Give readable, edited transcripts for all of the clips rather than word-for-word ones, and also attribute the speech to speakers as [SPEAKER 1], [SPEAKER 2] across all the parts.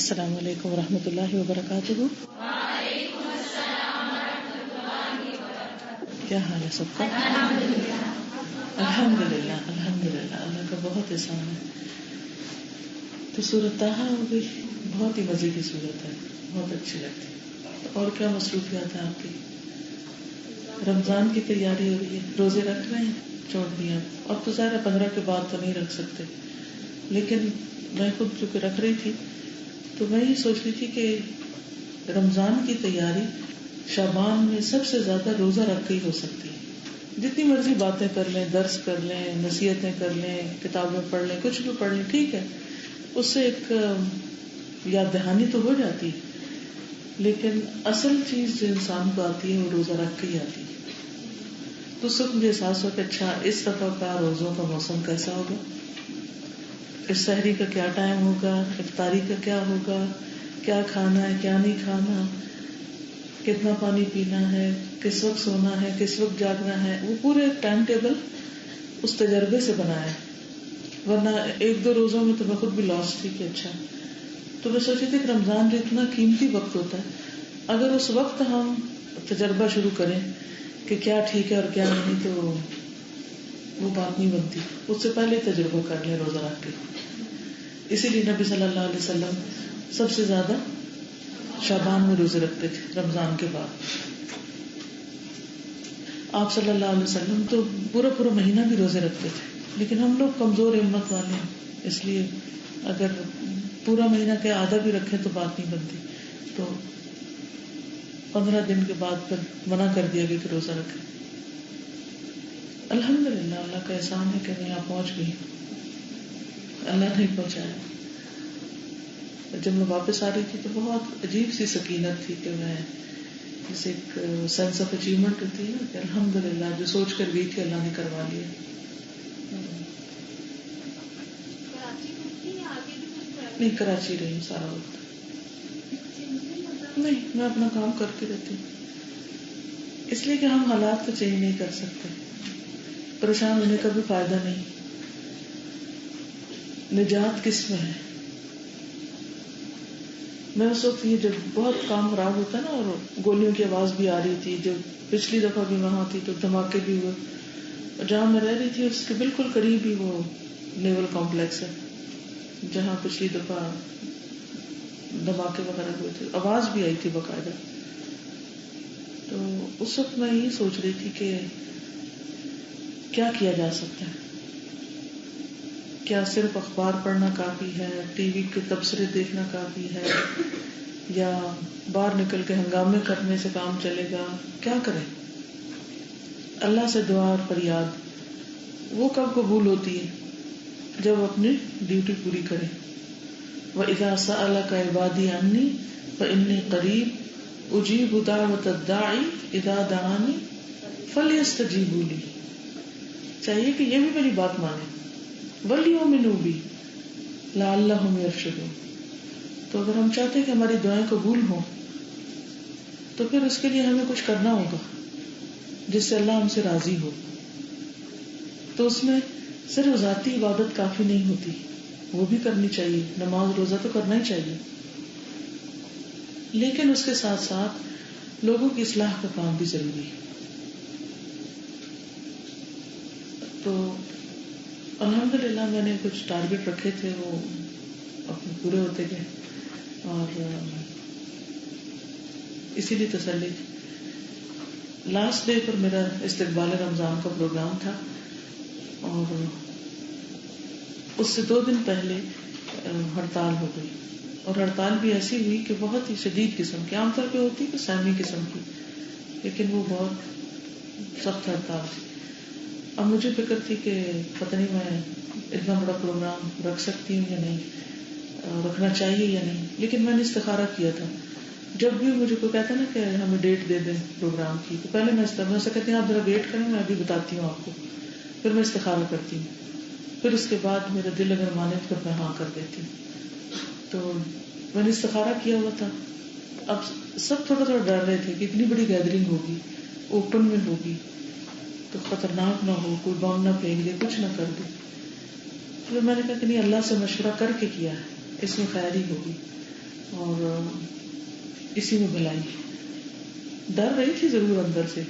[SPEAKER 1] السلام علیکم ورحمۃ اللہ وبرکاتہ.
[SPEAKER 2] وعلیکم السلام ورحمۃ اللہ وبرکاتہ.
[SPEAKER 1] کیا حال ہے سب کا؟ الحمد للہ اللہ کا بہت احسان ہے. تو سورۃ طٰہٰ ہو گئی، بہت ہی مزے کی سورت ہے، بہت اچھی لگتی ہے. اور کیا مصروفیات ہیں آپ کی؟ رمضان کی تیاری ہو رہی ہے، روزے رکھ رہے ہیں؟ چھوڑ دیا اب تو ظاہر 15 کے بعد تو نہیں رکھ سکتے، لیکن میں خود چونکہ رکھ رہی تھی تو میں یہ سوچ رہی تھی کہ رمضان کی تیاری شعبان میں سب سے زیادہ روزہ رکھ کے ہی ہو سکتی ہے. جتنی مرضی باتیں کر لیں، درس کر لیں، نصیحتیں کر لیں، کتابیں پڑھ لیں، کچھ بھی پڑھ لیں، ٹھیک ہے، اس سے ایک یاد دہانی تو ہو جاتی ہے، لیکن اصل چیز جو انسان کو آتی ہے وہ روزہ رکھ کے ہی آتی ہے. تو سب مجھے احساس ہو کہ اچھا اس دفعہ کا روزوں کا موسم کیسا ہوگا، اس سحری کا کیا ٹائم ہوگا، افطاری کا کیا ہوگا، کیا کھانا ہے کیا نہیں کھانا، کتنا پانی پینا ہے، کس وقت سونا ہے، کس وقت جاگنا ہے. وہ پورے ٹائم ٹیبل اس تجربے سے بنایا ہے، ورنہ ایک دو روزوں میں تو میں خود بھی لاسٹ تھی کہ اچھا. تو میں سوچی تھی کہ رمضان جو اتنا قیمتی وقت ہوتا ہے، اگر اس وقت ہم تجربہ شروع کریں کہ کیا ٹھیک ہے اور کیا نہیں، تو وہ بات نہیں بنتی. اس سے پہلے تجربہ کر لیں روزہ رکھ کے. اسی لیے نبی صلی اللہ علیہ وسلم سب سے زیادہ شعبان میں روزے رکھتے تھے رمضان کے بعد. آپ صلی اللہ علیہ وسلم تو پورا مہینہ بھی روزے رکھتے تھے، لیکن ہم لوگ کمزور ہمت والے ہیں، اس لیے اگر پورا مہینہ کے آدھا بھی رکھے تو بات نہیں بنتی. تو 15 دن کے بعد پھر منع کر دیا گیا کہ روزہ رکھے. الحمدللہ اللہ کا احسان ہے کہ میں یہاں پہنچ گئی، اللہ نے پہنچایا. جب میں واپس آ رہی تھی تو بہت عجیب سی سکینت تھی کہ میں جیسے ایک سینس آف اچیومنٹ ہوتی ہے نا کہ الحمدللہ جو سوچ کر گئی تھی اللہ نے کروا لیا. نہیں، کراچی رہی سارا وقت. نہیں، میں اپنا کام کرتی رہتی ہوں، اس لیے کہ ہم حالات کو چینج نہیں کر سکتے، پریشان ہونے کا بھی فائدہ نہیں. نجات کس میں ہے؟ میں اس وقت یہ جب بہت کام خراب ہوتا ہے نا اور گولیوں کی آواز بھی آ رہی تھی، جب پچھلی دفعہ بھی وہاں تھی تو دھماکے بھی ہوئے. جہاں میں رہ رہی تھی اس کے بالکل قریب ہی وہ نیول کمپلیکس ہے جہاں پچھلی دفعہ دھماکے وغیرہ ہوئے تھے، آواز بھی آئی تھی باقاعدہ. تو اس وقت میں یہ سوچ رہی تھی کہ کیا کیا جا سکتا ہے. کیا صرف اخبار پڑھنا کافی ہے، ٹی وی کے تبصرے دیکھنا کافی ہے، یا باہر نکل کے ہنگامے کرنے سے کام چلے گا؟ کیا کریں؟ اللہ سے دعا اور فریاد وہ کب قبول ہوتی ہے؟ جب اپنی ڈیوٹی پوری کریں. وَإِذَا سَأَلَكَ عِبَادِي عَنِّي فَإِنِّي قَرِيبٌ أُجِيبُ دَعْوَةَ الدَّاعِ إِذَا دَعَانِ فَلْيَسْتَجِيبُوا لِي. چاہیے کہ یہ بھی میری بات مانیں. وَلْيُؤْمِنُوا بِي لَعَلَّهُمْ يَرْشُدُونَ. تو اگر ہم چاہتے ہیں کہ ہماری دعائیں قبول ہوں تو پھر اس کے لیے ہمیں کچھ کرنا ہوگا جس سے اللہ ہم سے راضی ہو. تو اس میں صرف ذاتی عبادت کافی نہیں ہوتی، وہ بھی کرنی چاہیے، نماز روزہ تو کرنا ہی چاہیے، لیکن اس کے ساتھ ساتھ لوگوں کی اصلاح کا کام بھی ضروری ہے. تو الحمدللہ میں نے کچھ ٹارگٹ رکھے تھے، وہ اپنے پورے ہوتے گئے اور اسی لیے تسلی تھی. لاسٹ ڈے پر میرا استقبال رمضان کا پروگرام تھا اور اس سے 2 دن پہلے ہڑتال ہو گئی، اور ہڑتال بھی ایسی ہوئی کہ بہت ہی شدید قسم کی، عام طور پہ ہوتی کہ سہمی قسم کی، لیکن وہ بہت سخت ہڑتال تھی. اب مجھے فکر تھی کہ پتہ نہیں میں اتنا بڑا پروگرام رکھ سکتی ہوں یا نہیں، رکھنا چاہیے یا نہیں. لیکن میں نے استخارہ کیا تھا. جب بھی مجھے کوئی کہتا ہے نا کہ ہمیں ڈیٹ دے دیں پروگرام کی، تو پہلے میں سے کہتی ہوں آپ ذرا ویٹ کریں، میں ابھی بتاتی ہوں آپ کو. پھر میں استخارہ کرتی ہوں، پھر اس کے بعد میرا دل اگر مانے تو میں ہاں کر دیتی ہوں. تو میں نے استخارہ کیا ہوا تھا. اب سب تھوڑا ڈر رہے تھے کہ اتنی بڑی گیدرنگ ہوگی، اوپن میں ہوگی، تو خطرناک نہ ہو، کوئی بم نہ پھینک دے، کچھ نہ کر دے. پھر میں نے کہا کہ نہیں، اللہ سے مشورہ کر کے کیا ہے، اس میں خیر ہی ہوگی. اور اسی میں بھلائی. ڈر رہی تھی ضرور اندر سے.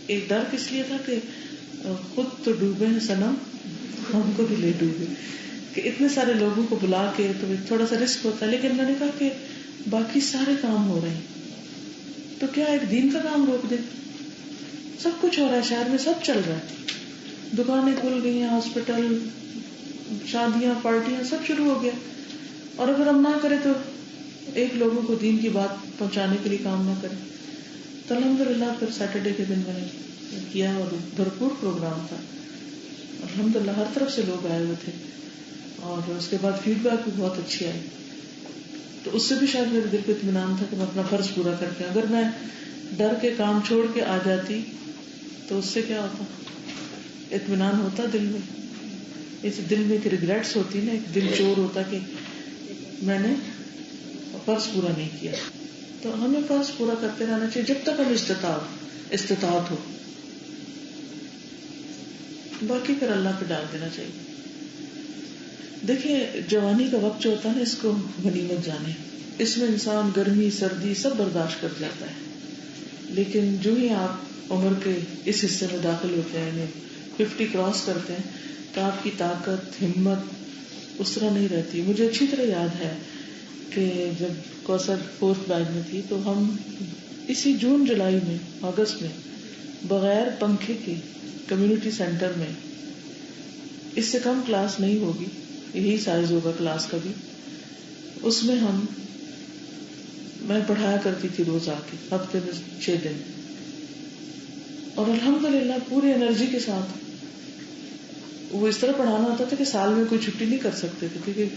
[SPEAKER 1] ایک ڈر کس لیے تھا کہ خود تو ڈوبے ہیں صنم, ہم کو بھی لے ڈوبے, کہ اتنے سارے لوگوں کو بلا کے تو تھوڑا سا رسک ہوتا ہے. لیکن میں نے کہا کہ باقی سارے کام ہو رہے ہیں تو کیا ایک دین کا کام روک دیں؟ سب کچھ ہو رہا ہے شہر میں, سب چل رہا ہے, دکانیں کھل گئی ہیں, ہاسپٹل, شادیاں, پارٹیاں, سب شروع ہو گیا. اور اگر ہم نہ کریں تو ایک لوگوں کو دین کی بات پہنچانے کے لیے کام نہ کریں. تو الحمدللہ پھر سیٹرڈے کے دن میں نے کیا اور بھرپور پروگرام تھا. الحمدللہ ہر طرف سے لوگ آئے ہوئے تھے اور اس کے بعد فیڈ بیک بھی بہت اچھی آئی. تو اس سے بھی شاید میرے دل کو اطمینان تھا کہ میں اپنا فرض پورا کر کے, اگر میں ڈر کے کام چھوڑ کے آ جاتی تو اس سے کیا ہوتا, اطمینان ہوتا دل میں, اس دل میں ایک ریگریٹس ہوتی نا, ایک دل چور ہوتا کہ میں نے فرض پورا نہیں کیا. تو ہمیں فرض پورا کرتے رہنا چاہیے جب تک ہم استطاعت ہو. باقی پھر اللہ پہ ڈال دینا چاہیے. دیکھیے جوانی کا وقت جو ہوتا ہے نا, اس کو غنیمت جانے, اس میں انسان گرمی سردی سب برداشت کر جاتا ہے. لیکن جو ہی آپ عمر کے اس حصے میں داخل ہوتے ہیں, 50 کراس کرتے ہیں, تو آپ کی طاقت ہمت اس طرح نہیں رہتی. مجھے اچھی طرح یاد ہے کہ جب کوثر 4th بیچ میں تھی تو ہم اسی جون جولائی میں اگست میں بغیر پنکھے کے کمیونٹی سینٹر میں, اس سے کم کلاس نہیں ہوگی, یہی سائز ہوگا کلاس کا بھی, اس میں میں پڑھایا کرتی تھی روز آ کے, ہفتے میں 6 دن. اور الحمدللہ پوری انرجی کے ساتھ. وہ اس طرح پڑھانا ہوتا تھا کہ سال میں کوئی چھٹی نہیں کر سکتے تھے, کیونکہ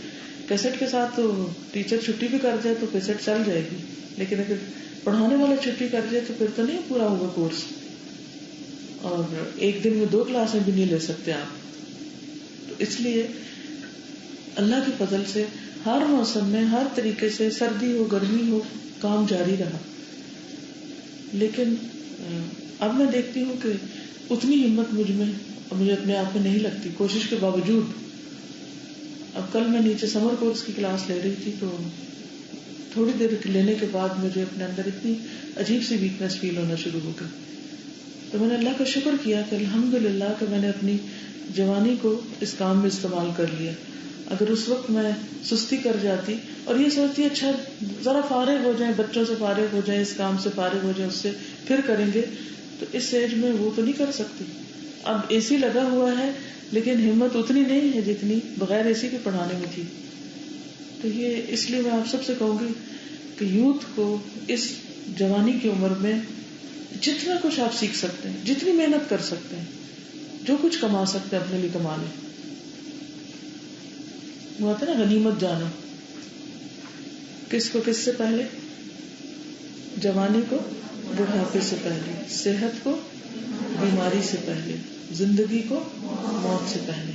[SPEAKER 1] کیسٹ کے ساتھ تو ٹیچر چھٹی بھی کر جائے تو کیسٹ چل جائے گی, لیکن اگر پڑھانے والا چھٹی کر جائے تو پھر تو نہیں پورا ہوگا کورس. اور ایک دن میں 2 کلاسیں بھی نہیں لے سکتے آپ. تو اس لیے اللہ کے فضل سے ہر موسم میں ہر طریقے سے, سردی ہو گرمی ہو, کام جاری رہا. لیکن اب میں دیکھتی ہوں کہ اتنی ہمت مجھے اپنے آپ میں نہیں لگتی, کوشش کے باوجود. اب کل میں نیچے سمر کورس کی کلاس لے رہی تھی تو تھوڑی دیر لینے کے بعد مجھے اپنے اندر اتنی عجیب سی ویکنس فیل ہونا شروع ہو گئی. تو میں نے اللہ کا شکر کیا کہ الحمدللہ کہ میں نے اپنی جوانی کو اس کام میں استعمال کر لیا. اگر اس وقت میں سستی کر جاتی اور یہ سوچتی اچھا ذرا فارغ ہو جائیں, بچوں سے فارغ ہو جائیں, اس کام سے فارغ ہو جائیں, اس سے پھر کریں گے, تو اس ایج میں وہ تو نہیں کر سکتی. اب اے سی لگا ہوا ہے لیکن ہمت اتنی نہیں ہے جتنی بغیر اے سی کے پڑھانے میں تھی. تو یہ اس لیے میں آپ سب سے کہوں گی کہ یوتھ کو اس جوانی کی عمر میں جتنا کچھ آپ سیکھ سکتے ہیں, جتنی محنت کر سکتے ہیں, جو کچھ کما سکتے ہیں اپنے لیے کما لیں. وہ آتا ہے نا غنیمت جانا, کس کو کس سے پہلے, جوانی کو بڑھاپے سے پہلے, صحت کو بیماری سے پہلے, زندگی کو موت سے پہلے.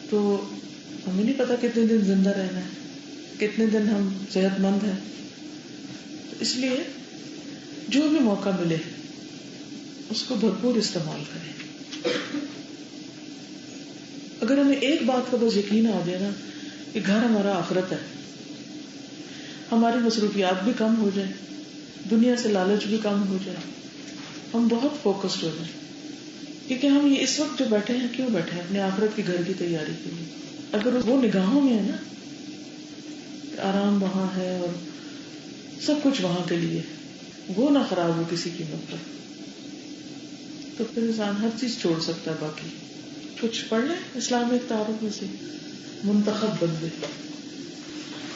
[SPEAKER 1] تو ہمیں نہیں پتا کتنے دن زندہ رہنا ہے, کتنے دن ہم صحت مند ہیں. اس لیے جو بھی موقع ملے اس کو بھرپور استعمال کریں. اگر ہمیں ایک بات کا بس یقین آ جائے نا کہ گھر ہمارا آخرت ہے, ہماری مصروفیات بھی کم ہو جائیں, دنیا سے لالچ بھی کم ہو جائے, ہم بہت فوکسڈ ہو جائیں. کیونکہ ہم یہ اس وقت جو بیٹھے ہیں کیوں بیٹھے ہیں؟ اپنے آخرت کے گھر کی تیاری کے لیے. اگر وہ نگاہوں میں ہے نا, آرام وہاں ہے اور سب کچھ وہاں کے لیے, وہ نہ خراب ہو کسی قیمت پر, تو پھر انسان ہر چیز چھوڑ سکتا ہے. باقی کچھ پڑھ لیں اسلامک تعارف میں سے, منتخب بندے.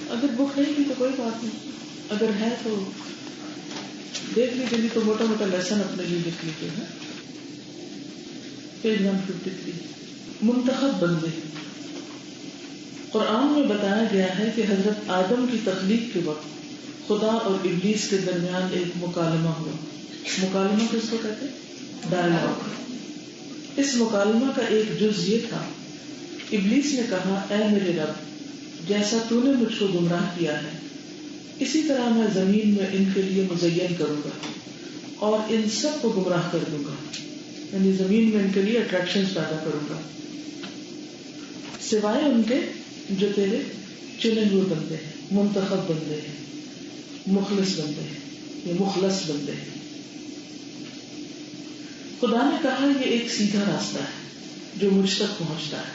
[SPEAKER 1] اگر بک نہیں کی تو کوئی بات نہیں, اگر ہے تو دیکھ لیجیے, تو موٹا موٹا لیسن اپنے لیے لکھ لیجیے. پیج 153, منتخب بندے. قرآن میں بتایا گیا ہے کہ حضرت آدم کی تخلیق کے وقت خدا اور ابلیس کے درمیان ایک مکالمہ ہوا. مکالمہ کس کو کہتے ہیں؟ ڈائلاگ. اس مکالمہ کا ایک جز یہ تھا, ابلیس نے کہا اے میرے رب, جیسا تو نے مجھ کو گمراہ کیا ہے اسی طرح میں زمین میں ان کے لیے مزین کروں گا اور ان سب کو گمراہ کر دوں گا. یعنی زمین میں ان کے لیے اٹریکشن پیدا کروں گا سوائے ان کے جو تیرے چنے ہوئے بندے ہیں. منتخب بندے ہیں، مخلص بندے ہیں، یہ مخلص بندے ہیں. خدا نے کہا یہ ایک سیدھا راستہ ہے جو مجھ تک پہنچتا ہے.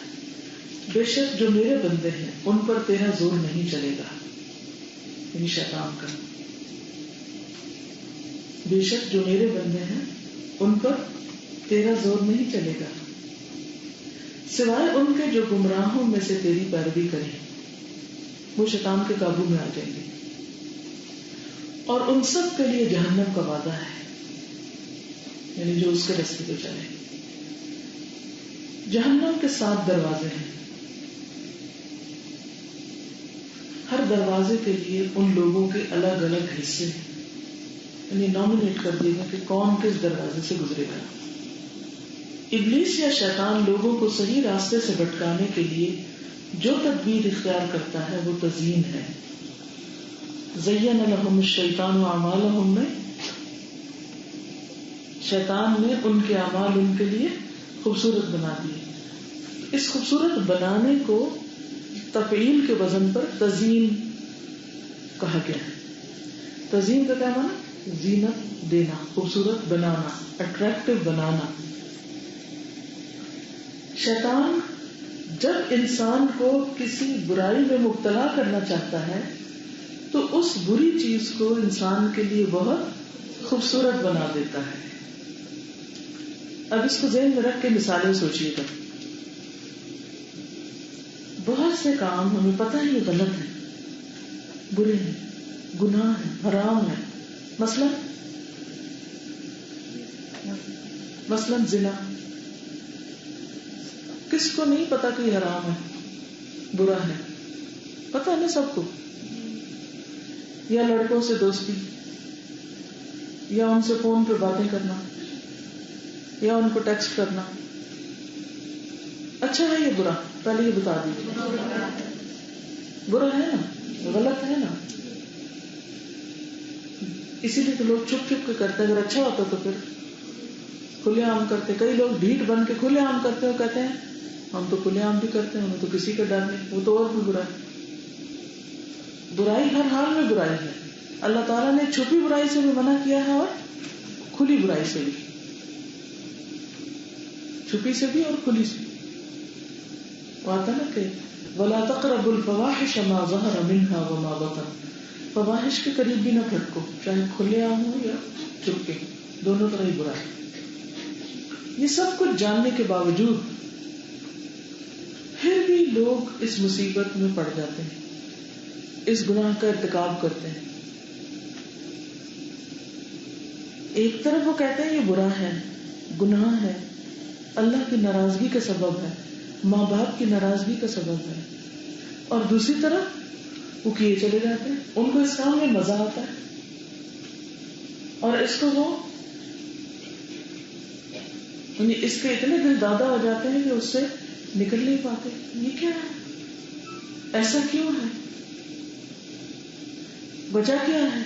[SPEAKER 1] بے شک جو میرے بندے ہیں ان پر تیرا زور نہیں چلے گا، یعنی شیطان کا. بے شک جو میرے بندے ہیں ان پر تیرا زور نہیں چلے گا، سوائے ان کے جو گمراہوں میں سے تیری پیروی کریں. وہ شیطان کے قابو میں آ جائیں گے. اور ان سب کے لیے جہنم کا وعدہ ہے، یعنی جو اس کے راستے پہ چلے. جہنم کے 7 دروازے ہیں. ہر دروازے کے لیے ان لوگوں کے الگ الگ حصے ہیں، یعنی نامنیٹ کر دیے گا کہ کون کس دروازے سے گزرے گا. ابلیس یا شیطان لوگوں کو صحیح راستے سے بھٹکانے کے لیے جو تدبیر اختیار کرتا ہے وہ تزیین ہے. زین لہم الشیطان اعمالہم میں شیطان نے ان کے اعمال ان کے لیے خوبصورت بنا دیے. اس خوبصورت بنانے کو تفعیل کے وزن پر تزیین کہا گیا ہے. تزیین کا کیا معنی؟ زینت دینا، خوبصورت بنانا، اٹریکٹو بنانا. شیطان جب انسان کو کسی برائی میں مبتلا کرنا چاہتا ہے تو اس بری چیز کو انسان کے لیے بہت خوبصورت بنا دیتا ہے. اب اس کو ذہن میں رکھ کے مثالیں سوچیے گا. بہت سے کام ہمیں پتہ ہی غلط ہیں، برے ہیں، گناہ ہیں، حرام ہیں. مثلا زنا. کس کو نہیں پتا کہ یہ حرام ہے، برا ہے؟ پتہ ہے نا سب کو. یا لڑکوں سے دوستی، یا ان سے فون پہ باتیں کرنا، یا ان کو ٹیکسٹ کرنا. اچھا ہے یہ برا؟ پہلے یہ بتا دیجیے. برا ہے نا، غلط ہے نا. اسی لیے تو لوگ چھپ چھپ کے کرتے ہیں. اگر اچھا ہوتا تو پھر کھلے عام کرتے. کئی لوگ ڈھیٹ بن کے کھلے عام کرتے ہیں، کہتے ہیں ہم تو کھلے عام بھی کرتے ہیں، ہمیں تو کسی کا ڈر نہیں. وہ تو اور بھی برا ہے. برائی ہر حال میں برائی ہے. اللہ تعالیٰ نے چھپی برائی سے بھی منع کیا ہے اور کھلی برائی سے بھی، چھپی سے بھی اور کھلی سے. وہ آتا نا کہ وَلَا تَقْرَبُوا الْفَوَاحِشَ مَا ظَهَرَ مِنْهَا وَمَا بَطَنَ. فواحش کے قریب بھی نہ پھٹکو، چاہے کھلے عام ہو یا چھپ کے، دونوں طرح ہی برا ہے. یہ سب کچھ جاننے کے باوجود پھر بھی لوگ اس مصیبت میں پڑ جاتے ہیں، اس گناہ کا ارتکاب کرتے ہیں. ایک طرف وہ کہتے ہیں یہ برا ہے، گناہ ہے، اللہ کی ناراضگی کا سبب ہے، ماں باپ کی ناراضگی کا سبب ہے، اور دوسری طرف وہ کیے چلے جاتے ہیں. ان کو اس کام میں مزہ آتا ہے اور اس کو وہ یعنی اس کے اتنے دل دادا ہو جاتے ہیں کہ اس سے نکل نہیں پاتے. یہ کیا ہے؟ ایسا کیوں ہے؟ وجہ کیا ہے؟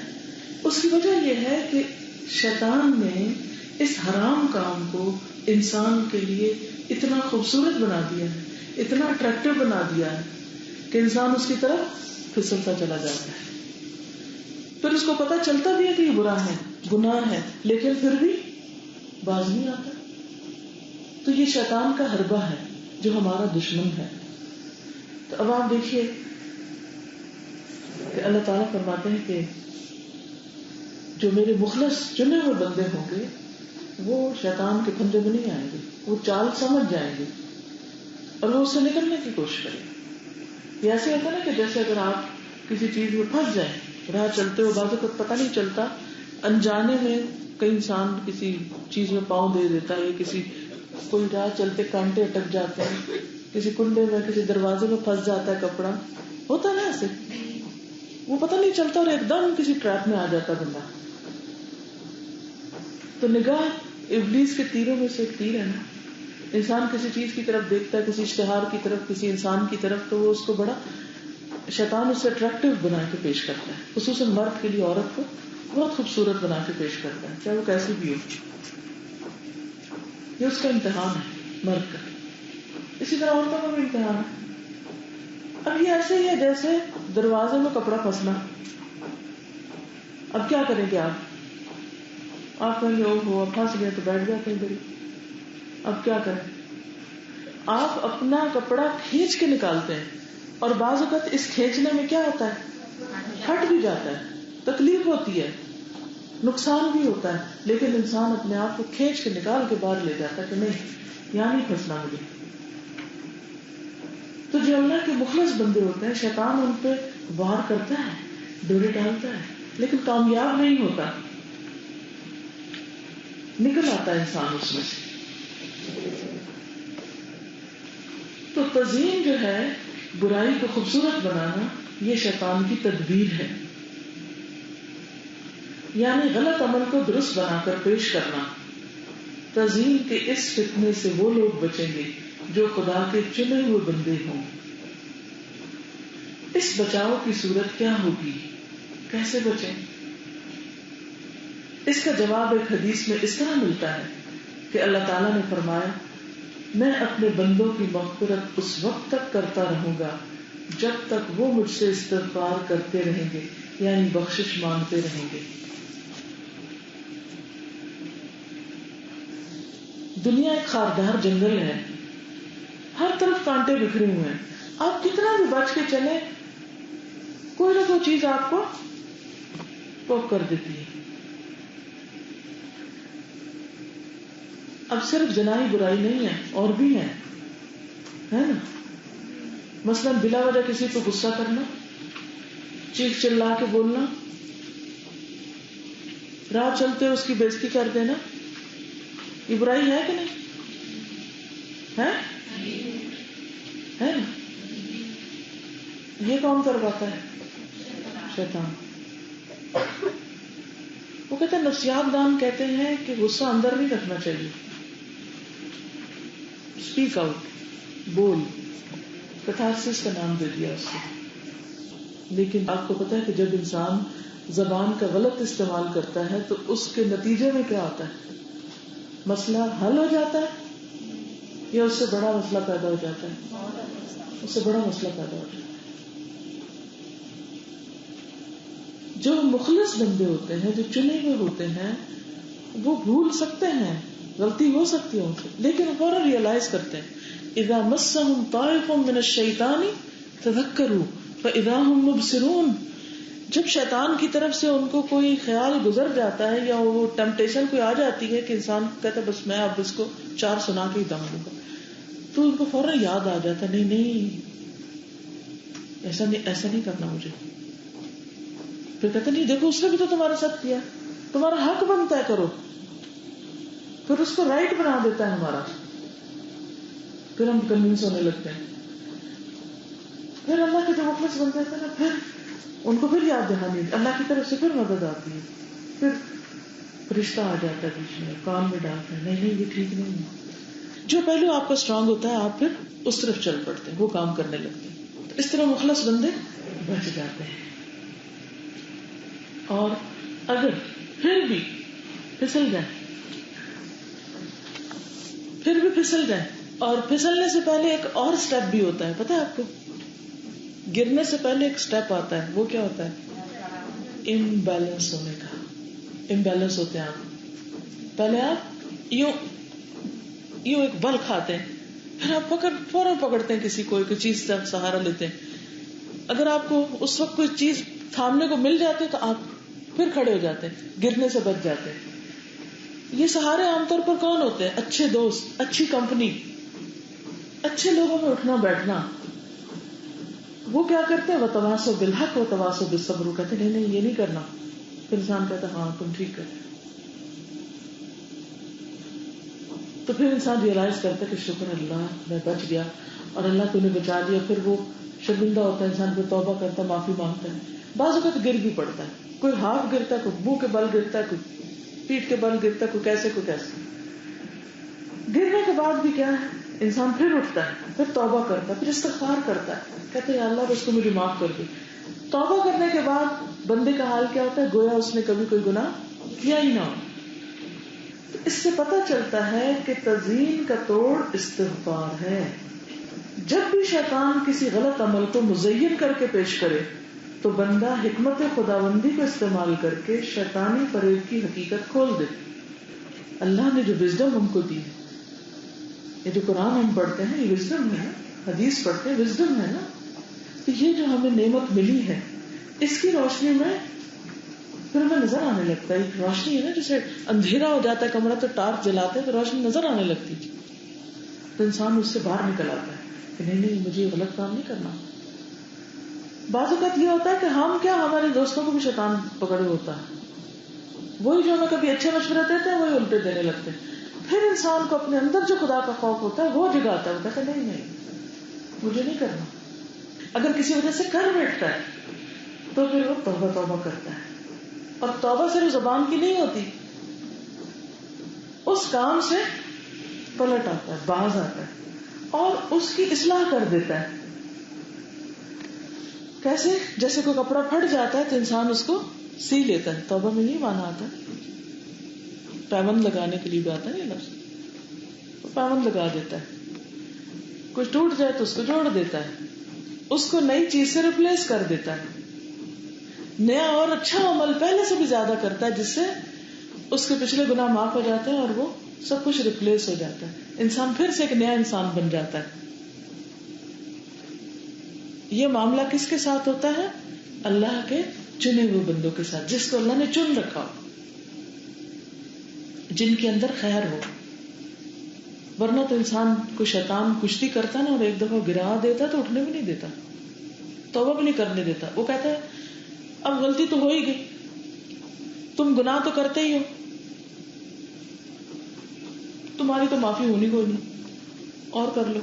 [SPEAKER 1] اس کی وجہ یہ ہے کہ شیطان نے اس حرام کام کو انسان کے لیے اتنا خوبصورت بنا دیا ہے، اتنا اٹریکٹو بنا دیا ہے کہ انسان اس کی طرف پھسلتا چلا جاتا ہے. پھر اس کو پتا چلتا بھی ہے کہ یہ برا ہے، گناہ ہے، لیکن پھر بھی باز نہیں آتا. تو یہ شیطان کا حربہ ہے جو ہمارا دشمن ہے. تو اب آپ دیکھیے کہ اللہ تعالیٰ فرماتے ہیں کہ جو میرے مخلص چنے ہوئے بندے ہوں گے وہ شیطان کے پھندے میں نہیں آئیں گے، وہ چال سمجھ جائیں گے اور وہ اس سے نکلنے کی کوشش کریں گے. یہ ایسے ہوتا ہے نا کہ جیسے اگر آپ کسی چیز میں پھنس جائیں، راہ چلتے ہو بعض وقت پتہ نہیں چلتا، انجانے میں کئی انسان کسی چیز میں پاؤں دے دیتا ہے، کسی کوئی راہ چلتے کانٹے اٹک جاتے ہیں، کسی کنڈے میں کسی دروازے میں پھنس جاتا ہے کپڑا، ہوتا ہے نا ایسے، وہ پتہ نہیں چلتا اور ایک دم کسی ٹریپ میں آ جاتا بندہ. تو نگاہ ابلیس کے تیروں میں سے ایک تیر ہے نا. انسان کسی چیز کی طرف دیکھتا ہے، کسی اشتہار کی طرف، کسی انسان کی طرف، تو وہ اس کو بڑا شیطان اس سے اٹریکٹیو بنا کے پیش کرتا ہے. خصوصاً مرد کے لیے عورت کو بہت خوبصورت بنا کے پیش کرتا ہے، چاہے وہ کیسی بھی ہو. یہ اس کا امتحان ہے مرد کا. اسی طرح عورتوں کا بھی امتحان ہے. اب یہ ایسے ہی ہے جیسے دروازے میں کپڑا پھنسنا. اب کیا کریں گے آپ کہیں گے او ہو اب پھنس گئے تو بیٹھ جاتے ہیں. اب کیا کریں؟ آپ اپنا کپڑا کھینچ کے نکالتے ہیں اور بعض اوقات اس کھینچنے میں کیا ہوتا ہے؟ پھٹ بھی جاتا ہے, تکلیف ہوتی ہے, نقصان بھی ہوتا ہے, لیکن انسان اپنے آپ کو کھینچ کے نکال کے باہر لے جاتا ہے کہ نہیں یہاں نہیں پھنسنا مجھے. تو جو اللہ کے مخلص بندے ہوتے ہیں شیطان ان پہ وار کرتا ہے, ڈورے ڈالتا ہے, لیکن کامیاب نہیں ہوتا, نکل آتا ہے انسان اس میں سے. تو تزیین جو ہے برائی کو خوبصورت بنانا, یہ شیطان کی تدبیر ہے, یعنی غلط عمل کو درست بنا کر پیش کرنا. تزیین کے اس فتنے سے وہ لوگ بچیں گے جو خدا کے چنے ہوئے بندے ہوں. اس بچاؤ کی صورت کیا ہوگی؟ کیسے بچیں؟ اس کا جواب ایک حدیث میں اس طرح ملتا ہے کہ اللہ تعالیٰ نے فرمایا میں اپنے بندوں کی مغفرت اس وقت تک کرتا رہوں گا جب تک وہ مجھ سے استغفار کرتے رہیں گے, یعنی بخشش مانگتے رہیں گے. دنیا ایک خاردار جنگل ہے, ہر طرف کانٹے بکھرے ہوئے ہیں. آپ کتنا بھی بچ کے چلے کوئی نہ کوئی چیز آپ کو پوک کر دیتی ہے. اب صرف جنائی برائی نہیں ہے, اور بھی ہے نا. مثلا بلا وجہ کسی کو غصہ کرنا, چیخ چلا کے بولنا, راہ چلتے اس کی بےزتی کر دینا, یہ برائی ہے کہ نہیں ہے نا؟ یہ کون کرواتا ہے؟ شیطان. وہ کہتے ہیں نفسیات دان کہتے ہیں کہ غصہ اندر نہیں رکھنا چاہیے, اسپیک آؤٹ, بول. کتھارسس کا نام دے دیا اس کو. لیکن آپ کو پتا ہے کہ جب انسان زبان کا غلط استعمال کرتا ہے تو اس کے نتیجے میں کیا ہوتا ہے؟ مسئلہ حل ہو جاتا ہے یا اس سے بڑا مسئلہ پیدا ہو جاتا ہے؟ اس سے بڑا مسئلہ پیدا ہو جاتا ہے. جو مخلص بندے ہوتے ہیں, جو چنے ہوئے ہوتے ہیں, وہ بھول سکتے ہیں, غلطی ہو سکتی ہے ان سے, لیکن فوراً ریئلائز کرتے ہیں. اذا مسهم طائف من الشیطان تذکروا فاذا هم مبصرون. جب شیطان کی طرف سے ان کو کوئی خیال گزر جاتا ہے یا وہ ٹیمپٹیشن کوئی آ جاتی ہے کہ انسان کہتا ہے بس میں اب اس کو 4 سنا کے ہی دم دوں گا, تو ان کو فوراً یاد آ جاتا ہے نہیں ایسا نہیں کرنا مجھے. پھر کہتے نہیں دیکھو اس نے بھی تو تمہارے ساتھ کیا, تمہارا حق بنتا ہے کرو. پھر اس کو رائٹ بنا دیتا ہے ہمارا, پھر ہم کنوینس ہونے لگتے ہیں. پھر اللہ کے جو مخلص بنتے ہیں نا, پھر ان کو پھر یاد دہانی, اللہ کی طرف سے پھر مدد آتی ہے, پھر فرشتہ آ جاتا ہے بیچ میں, کان میں ڈالتا ہے نہیں یہ ٹھیک نہیں ہے. جو پہلو آپ کا اسٹرانگ ہوتا ہے آپ پھر اس طرف چل پڑتے ہیں, وہ کام کرنے لگتے ہیں. تو اس طرح مخلص بندے بچ جاتے ہیں. اور اگر پھر بھی پھسل جائیں اور پھسلنے سے پہلے ایک اور سٹیپ بھی ہوتا ہے, پتہ ہے آپ کو؟ گرنے سے پہلے ایک سٹیپ آتا ہے, وہ کیا ہوتا ہے؟ امبیلنس ہونے کا. امبیلنس ہوتے ہیں آپ, پہلے آپ یوں ایک بل کھاتے ہیں, پھر آپ فوراً پکڑتے ہیں کسی کوئی چیز سے سہارا لیتے ہیں. اگر آپ کو اس وقت کوئی چیز تھامنے کو مل جاتی ہے تو آپ پھر کھڑے ہو جاتے ہیں, گرنے سے بچ جاتے ہیں. یہ سہارے عام طور پر کون ہوتے ہیں؟ اچھے دوست, اچھی کمپنی, اچھے لوگوں میں اٹھنا بیٹھنا. وہ کیا کرتے ہیں؟ وتواصوا بالحق وتواصوا بالصبر. کہتے ہیں نہیں یہ نہیں کرنا. پھر انسان کہتا ہے ہاں تم ٹھیک کرتے. تو پھر انسان ریئلائز کرتا ہے کہ شکر اللہ میں بچ گیا اور اللہ تو نے بچا لیا. پھر وہ شرمندہ ہوتا ہے, انسان کو توبہ کرتا ہے, معافی مانگتا ہے. بعض اوقات گر بھی پڑتا ہے, کوئی ہاتھ گرتا ہے, کوئی منہ کے بل گرتا ہے, کوئی پیٹ کے بل گرتا ہے, کوئی کیسے. گرنے کے بعد بھی کیا ہے, انسان پھر اٹھتا ہے, پھر توبہ کرتا ہے, پھر استغفار کرتا ہے, کہتے ہیں اللہ بس تو مجھے معاف کر دے. توبہ کرنے کے بعد بندے کا حال کیا ہوتا ہے؟ گویا اس نے کبھی کوئی گناہ کیا ہی نہ ہو. اس سے پتہ چلتا ہے کہ تزیین کا توڑ استغفار ہے. جب بھی شیطان کسی غلط عمل کو مزین کر کے پیش کرے تو بندہ حکمت خداوندی کو استعمال کر کے شیطانی فریب کی حقیقت کھول دے. اللہ نے جو وزڈم ہم کو دی، یہ جو قرآن ہم پڑھتے ہیں یہ وزڈم ہے نا، حدیث پڑھتے ہیں وزڈم ہے نا، تو یہ جو ہمیں نعمت ملی ہے اس کی روشنی میں پھر ہمیں نظر آنے لگتا ہے. ایک روشنی ہے نا، جیسے اندھیرا ہو جاتا ہے کمرہ تو ٹارچ جلاتے ہیں تو روشنی نظر آنے لگتی ہے، تو انسان اس سے باہر نکل آتا ہے کہ نہیں مجھے یہ غلط کام نہیں کرنا. بعض اوقات یہ ہوتا ہے کہ ہم کیا ہمارے دوستوں کو بھی شیطان پکڑے ہوتا ہے، وہی جو ہمیں کبھی اچھے مشورے دیتے ہیں وہی الٹے دینے لگتے ہیں. پھر انسان کو اپنے اندر جو خدا کا خوف ہوتا ہے وہ جگاتا ہے، کہ نہیں مجھے نہیں کرنا. اگر کسی وجہ سے کر بیٹھتا ہے تو پھر وہ توبہ کرتا ہے، اور توبہ صرف زبان کی نہیں ہوتی، اس کام سے پلٹ آتا ہے، باز آتا ہے اور اس کی اصلاح کر دیتا ہے. کیسے؟ جیسے کوئی کپڑا پھٹ جاتا ہے تو انسان اس کو سی لیتا ہے. توبہ میں نہیں مانا آتا ہے، پیوند لگانے کے لیے بھی آتا ہے یہ لفظ، تو پیوند لگا دیتا ہے. کچھ ٹوٹ جائے تو اس کو جوڑ دیتا ہے، اس کو نئی چیز سے ریپلیس کر دیتا ہے، نیا اور اچھا عمل پہلے سے بھی زیادہ کرتا ہے جس سے اس کے پچھلے گناہ معاف ہو جاتے ہیں اور وہ سب کچھ ریپلیس ہو جاتا ہے. انسان پھر سے ایک نیا انسان بن جاتا ہے. یہ معاملہ کس کے ساتھ ہوتا ہے؟ اللہ کے چنے ہوئے بندوں کے ساتھ، جس کو اللہ نے چن رکھا ہو، جن کے اندر خیر ہو. ورنہ تو انسان کو شیطان کشتی کرتا نا، اور ایک دفعہ گرا دیتا تو اٹھنے بھی نہیں دیتا، توبہ بھی نہیں کرنے دیتا. وہ کہتا ہے اب غلطی تو ہو ہی گئی، تم گناہ تو کرتے ہی ہو، تمہاری تو معافی ہونی کوئی نہیں، اور کر لو،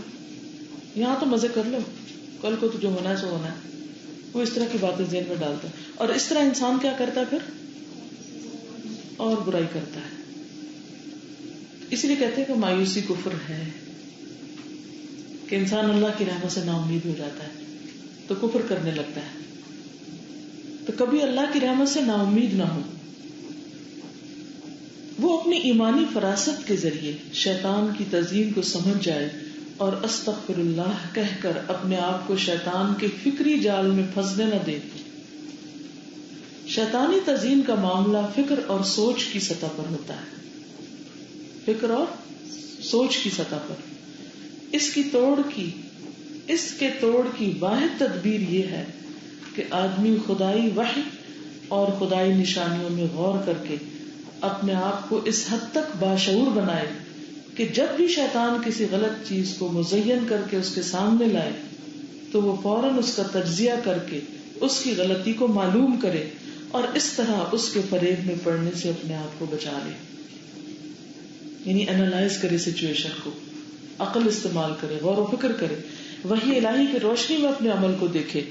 [SPEAKER 1] یہاں تو مزے کر لو، کل کو تو جو ہونا ہے سو ہونا ہے. وہ اس طرح کی باتیں ذہن میں ڈالتا ہے، اور اس طرح انسان کیا کرتا ہے پھر اور برائی کرتا ہے. اس لیے کہتے ہیں کہ مایوسی کفر ہے، کہ انسان اللہ کی رحمت سے نا امید ہو جاتا ہے تو کفر کرنے لگتا ہے. تو کبھی اللہ کی رحمت سے نا امید نہ ہو، وہ اپنی ایمانی فراست کے ذریعے شیطان کی تزیین کو سمجھ جائے اور استغفر اللہ کہہ کر اپنے آپ کو شیطان کے فکری جال میں پھنسنے نہ دے. شیطانی تزیین کا معاملہ فکر اور سوچ کی سطح پر ہوتا ہے، فکر اور سوچ کی سطح پر. اس کے توڑ کی واحد تدبیر یہ ہے کہ آدمی خدائی وحی اور خدائی نشانیوں میں غور کر کے اپنے آپ کو اس حد تک باشعور بنائے کہ جب بھی شیطان کسی غلط چیز کو مزین کر کے اس کے سامنے لائے تو وہ فوراً اس کا تجزیہ کر کے اس کی غلطی کو معلوم کرے اور اس طرح اس کے فریب میں پڑنے سے اپنے آپ کو بچا لے. یعنی انالائز کرے سچویشن کو، عقل استعمال کرے، غور و فکر کرے، وحی الہی کی روشنی میں اپنے عمل کو دیکھے،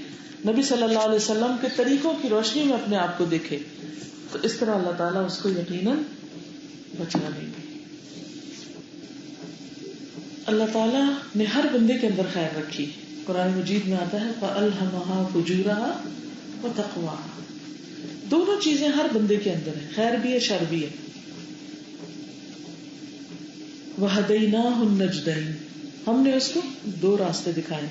[SPEAKER 1] نبی صلی اللہ علیہ وسلم کے طریقوں کی روشنی میں اپنے آپ کو دیکھے، تو اس طرح اللہ تعالیٰ اس کو یقیناً بچا لیں گے. اللہ تعالیٰ نے ہر بندے کے اندر خیر رکھی. قرآن مجید میں آتا ہے فَأَلْهَمَهَا فُجُورَهَا وَتَقْوَاهَا. دونوں چیزیں ہر بندے کے اندر ہیں، خیر بھی ہے شر بھی ہے. وَهَدَيْنَاهُ النَّجْدَيْنِ، ہم نے اس کو دو راستے دکھائے.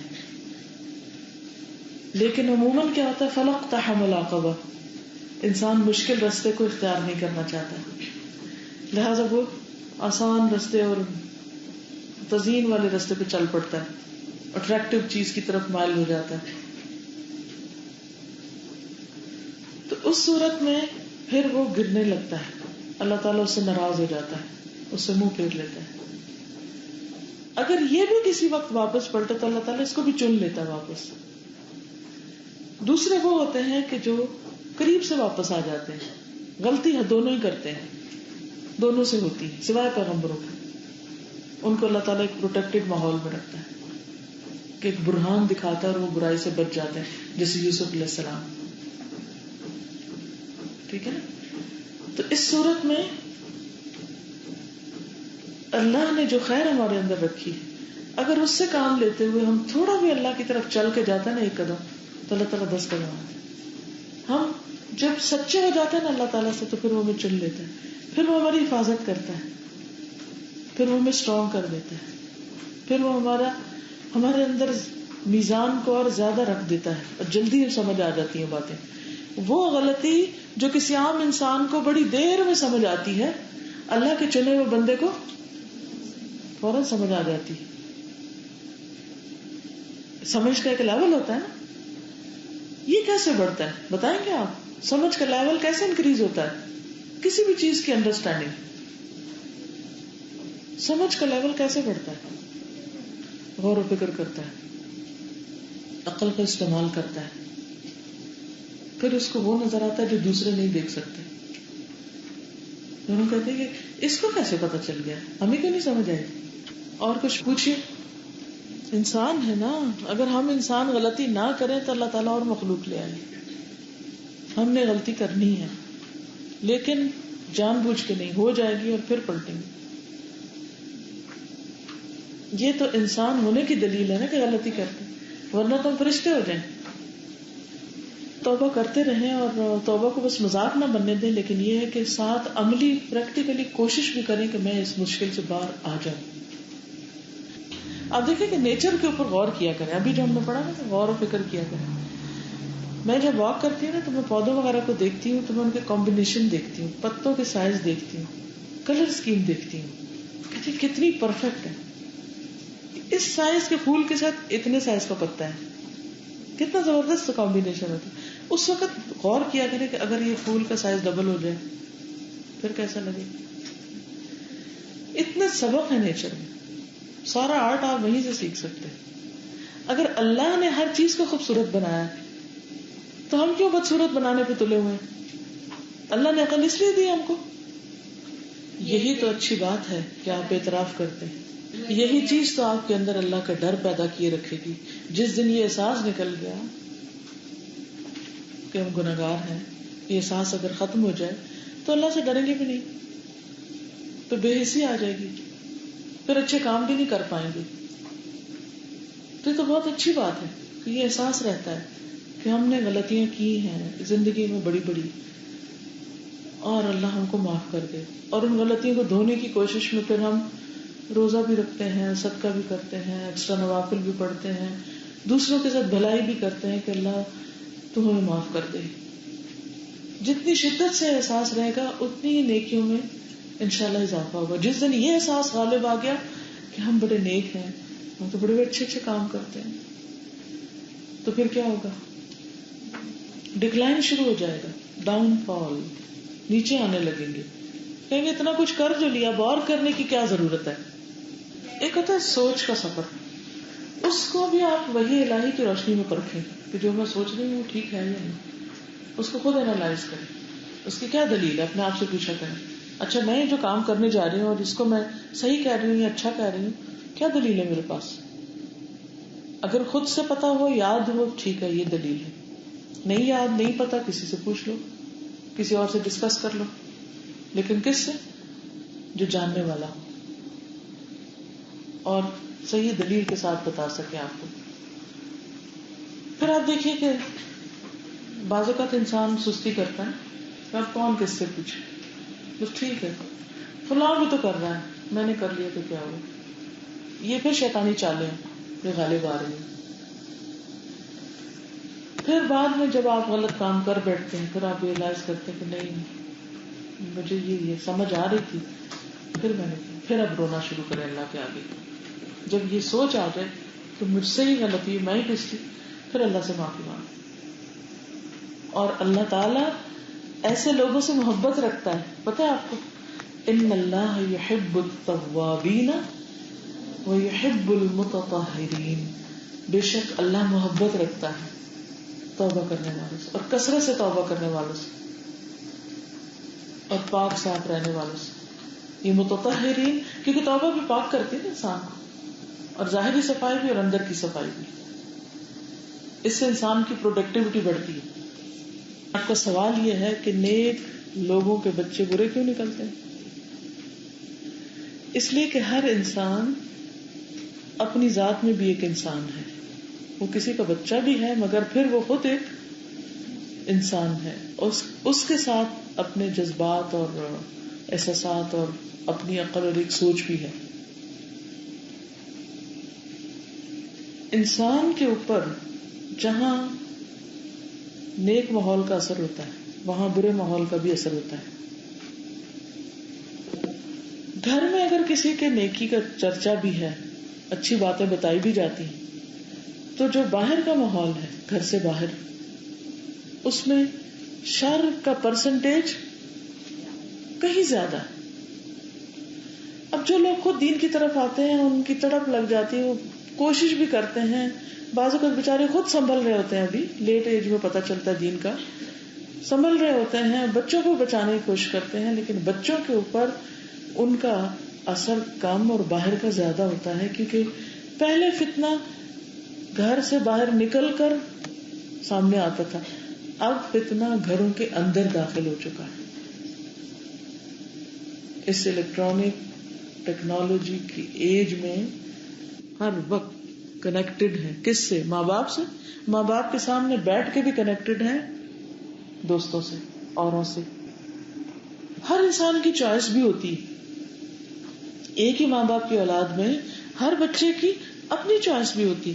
[SPEAKER 1] لیکن عموماً کیا ہوتا ہے فَلَاقْتَحَمَ الْعَقَبَةَ، انسان مشکل راستے کو اختیار نہیں کرنا چاہتا، لہذا وہ آسان راستے اور تزیین والے راستے پہ چل پڑتا ہے، اٹریکٹیو چیز کی طرف مائل ہو جاتا ہے. تو اس صورت میں پھر وہ گرنے لگتا ہے، اللہ تعالیٰ اس سے ناراض ہو جاتا ہے، اس سے منہ پھیر لیتا ہے. اگر یہ بھی کسی وقت واپس پلٹے تو اللہ تعالیٰ اس کو بھی چن لیتا ہے واپس. دوسرے وہ ہوتے ہیں کہ جو قریب سے واپس آ جاتے ہیں، غلطی ہے دونوں ہی کرتے ہیں، دونوں سے ہوتی ہے سوائے پیغمبروں کے. ان کو اللہ تعالیٰ ایک پروٹیکٹڈ ماحول میں رکھتا ہے کہ ایک برہان دکھاتا ہے اور وہ برائی سے بچ جاتے ہیں، جیسے یوسف علیہ السلام. ٹھیک ہے نا. تو اس صورت میں اللہ نے جو خیر ہمارے اندر رکھی ہے، اگر اس سے کام لیتے ہوئے ہم تھوڑا بھی اللہ کی طرف چل کے جاتے ہیں نا ایک قدم، تو اللہ تعالیٰ 10 قدم آتے ہیں. ہم جب سچے ہو جاتے ہیں نا اللہ تعالیٰ سے تو پھر وہ ہمیں چن لیتا ہے، پھر وہ ہماری حفاظت کرتا ہے، پھر وہ ہمیں اسٹرانگ کر دیتا ہے، پھر وہ ہمارے اندر میزان کو اور زیادہ رکھ دیتا ہے اور جلدی سمجھ آ جاتی ہیں باتیں. وہ غلطی جو کسی عام انسان کو بڑی دیر میں سمجھ آتی ہے، اللہ کے چنے ہوئے بندے کو فوراً سمجھ آ جاتی ہے. سمجھ کا ایک لیول ہوتا ہے نا، یہ کیسے بڑھتا ہے بتائیں گے آپ؟ سمجھ کا لیول کیسے انکریز ہوتا ہے؟ کسی بھی چیز کی انڈرسٹینڈنگ، سمجھ کا لیول کیسے بڑھتا ہے؟ غور و فکر کرتا ہے، عقل کا استعمال کرتا ہے، پھر اس کو وہ نظر آتا ہے جو دوسرے نہیں دیکھ سکتے. دونوں کہتے ہیں کہ اس کو کیسے پتا چل گیا، ہمیں کیوں نہیں سمجھ آئی؟ اور کچھ پوچھیے. انسان ہے نا، اگر ہم انسان غلطی نہ کریں تو اللہ تعالیٰ اور مخلوق لے آئیں. ہم نے غلطی کرنی ہے لیکن جان بوجھ کے نہیں، ہو جائے گی اور پھر پلٹیں گے. یہ تو انسان ہونے کی دلیل ہے نا کہ غلطی کرتے، ورنہ تو ہم فرشتے ہو جائیں. توبہ کرتے رہیں اور توبہ کو بس مذاق نہ بننے دیں، لیکن یہ ہے کہ ساتھ عملی پریکٹیکلی کوشش بھی کریں کہ میں اس مشکل سے باہر آ جاؤں. آپ دیکھیں کہ نیچر کے اوپر غور کیا کریں. ابھی جو ہم نے پڑھا نا کہ غور و فکر کیا کریں. میں جب واک کرتی ہوں نا تو میں پودوں وغیرہ کو دیکھتی ہوں تو میں ان کے کمبینیشن دیکھتی ہوں، پتوں کے سائز دیکھتی ہوں، کلر اسکیم دیکھتی ہوں، کہتی کتنی پرفیکٹ ہے. اس سائز کے پھول کے ساتھ اتنے سائز کا پتا ہے، کتنا زبردست کمبینیشن ہوتا ہے. اس وقت غور کیا کریں کہ اگر یہ پھول کا سائز ڈبل ہو جائے پھر کیسا لگے. اتنے سبق ہے نیچر میں، سارا آرٹ آپ وہیں سے سیکھ سکتے ہیں. اگر اللہ نے ہر چیز کو خوبصورت بنایا تو ہم کیوں بدصورت بنانے پہ تلے ہوئے ہیں؟ اللہ نے عقل اس لیے دی ہم کو. یہی تو اچھی بات ہے کہ آپ اعتراف کرتے ہیں. یہی چیز تو آپ کے اندر اللہ کا ڈر پیدا کیے رکھے گی. جس دن یہ احساس نکل گیا کہ ہم گناہگار ہیں، یہ احساس اگر ختم ہو جائے تو اللہ سے ڈریں گے بھی نہیں، تو بے حسی آ جائے گی، پھر اچھے کام بھی نہیں کر پائیں گے. تو یہ تو بہت اچھی بات ہے کہ یہ احساس رہتا ہے کہ ہم نے غلطیاں کی ہیں زندگی میں بڑی بڑی، اور اللہ ہم کو معاف کر دے. اور ان غلطیوں کو دھونے کی کوشش میں پھر ہم روزہ بھی رکھتے ہیں، صدقہ بھی کرتے ہیں، ایکسٹرا نوافل بھی پڑھتے ہیں، دوسروں کے ساتھ بھلائی بھی کرتے ہیں کہ اللہ تو ہمیں معاف کر دے. جتنی شدت سے احساس رہے گا اتنی ہی نیکیوں میں انشاءاللہ اضافہ ہوگا. جس دن یہ احساس غالب آ گیا کہ ہم بڑے نیک ہیں، ہم تو بڑے اچھے اچھے کام کرتے ہیں، تو پھر کیا ہوگا؟ ڈکلائن شروع ہو جائے گا، ڈاؤن فال، نیچے آنے لگیں گے. کہیں گے اتنا کچھ کر جو لیا، اور کرنے کی کیا ضرورت ہے. ایک ہوتا ہے سوچ کا سفر، اس کو بھی آپ وہی الہی کی روشنی میں پرکھیں کہ جو میں سوچ رہی ہوں وہ ٹھیک ہے یا نہیں. اس کو خود اینالائز کریں، اس کی کیا دلیل ہے، اپنے آپ سے پوچھا کریں. اچھا میں جو کام کرنے جا رہی ہوں اور اس کو میں صحیح کہہ رہی ہوں یا اچھا کہہ رہی ہوں، کیا دلیل ہے میرے پاس؟ اگر خود سے پتا ہو، یاد ہو، ٹھیک ہے یہ دلیل ہے. نہیں یاد، نہیں پتا، کسی سے پوچھ لو، کسی اور سے ڈسکس کر لو، لیکن کس سے؟ جو جاننے والا ہو اور صحیح دلیل کے ساتھ بتا سکے آپ کو. پھر آپ دیکھیے کہ بعض اوقات انسان سستی کرتا ہے، اب کون کس سے پوچھے، بس ٹھیک ہے فلاں بھی تو کر رہا ہے، میں نے کر لیا تو کیا ہوا. یہ پھر شیطانی چالیں جو غالب آ رہی ہیں. پھر بعد میں جب آپ غلط کام کر بیٹھتے ہیں پھر آپ ریئلائز کرتے ہیں کہ نہیں مجھے یہ سمجھ آ رہی تھی، پھر میں نے کی. پھر اب رونا شروع کریں اللہ کے آگے. جب یہ سوچ آ جائے کہ مجھ سے ہی غلطی، میں ہی کس تھی، پھر اللہ سے معافی مانگ. اور اللہ تعالیٰ ایسے لوگوں سے محبت رکھتا ہے، پتہ ہے آپ کو، ان اللہ یحب التوابین ویحب المتطہرین. بے شک اللہ محبت رکھتا ہے توبہ کرنے والوں سے، اور کثرت سے توبہ کرنے والوں سے، اور پاک صاف رہنے والوں سے. یہ متطہرین کیونکہ توبہ بھی پاک کرتی ہے انسان کو، اور ظاہری صفائی بھی اور اندر کی صفائی بھی. اس سے انسان کی پروڈکٹیوٹی بڑھتی ہے. آپ کا سوال یہ ہے کہ نیک لوگوں کے بچے برے کیوں نکلتے ہیں؟ اس لیے کہ ہر انسان اپنی ذات میں بھی ایک انسان ہے. وہ کسی کا بچہ بھی ہے مگر پھر وہ خود ایک انسان ہے. اس کے ساتھ اپنے جذبات اور احساسات اور اپنی عقل اور ایک سوچ بھی ہے. انسان کے اوپر جہاں نیک ماحول کا اثر ہوتا ہے وہاں برے ماحول کا بھی اثر ہوتا ہے. گھر میں اگر کسی کے نیکی کا چرچا بھی ہے, اچھی باتیں بتائی بھی جاتی ہیں, تو جو باہر کا ماحول ہے گھر سے باہر, اس میں شر کا پرسنٹیج کہیں زیادہ ہے. اب جو لوگ خود دین کی طرف آتے ہیں ان کی تڑپ لگ جاتی ہے, وہ کوشش بھی کرتے ہیں, بعض اوقات بیچارے خود سنبھل رہے ہوتے ہیں, ابھی لیٹ ایج میں پتہ چلتا ہے دین کا, سنبھل رہے ہوتے ہیں, بچوں کو بچانے کی کوشش کرتے ہیں, لیکن بچوں کے اوپر ان کا اثر کم اور باہر کا زیادہ ہوتا ہے, کیونکہ پہلے فتنہ گھر سے باہر نکل کر سامنے آتا تھا, اب فتنہ گھروں کے اندر داخل ہو چکا ہے. اس الیکٹرانک ٹیکنالوجی کی ایج میں ہر وقت کنیکٹڈ ہے. کس سے؟ ماں باپ سے. ماں باپ کے سامنے بیٹھ کے بھی کنیکٹڈ ہے دوستوں سے, اوروں سے. ہر انسان کی چوائس بھی ہوتی ہے. ایک ہی ماں باپ کی اولاد میں ہر بچے کی اپنی چوائس بھی ہوتی.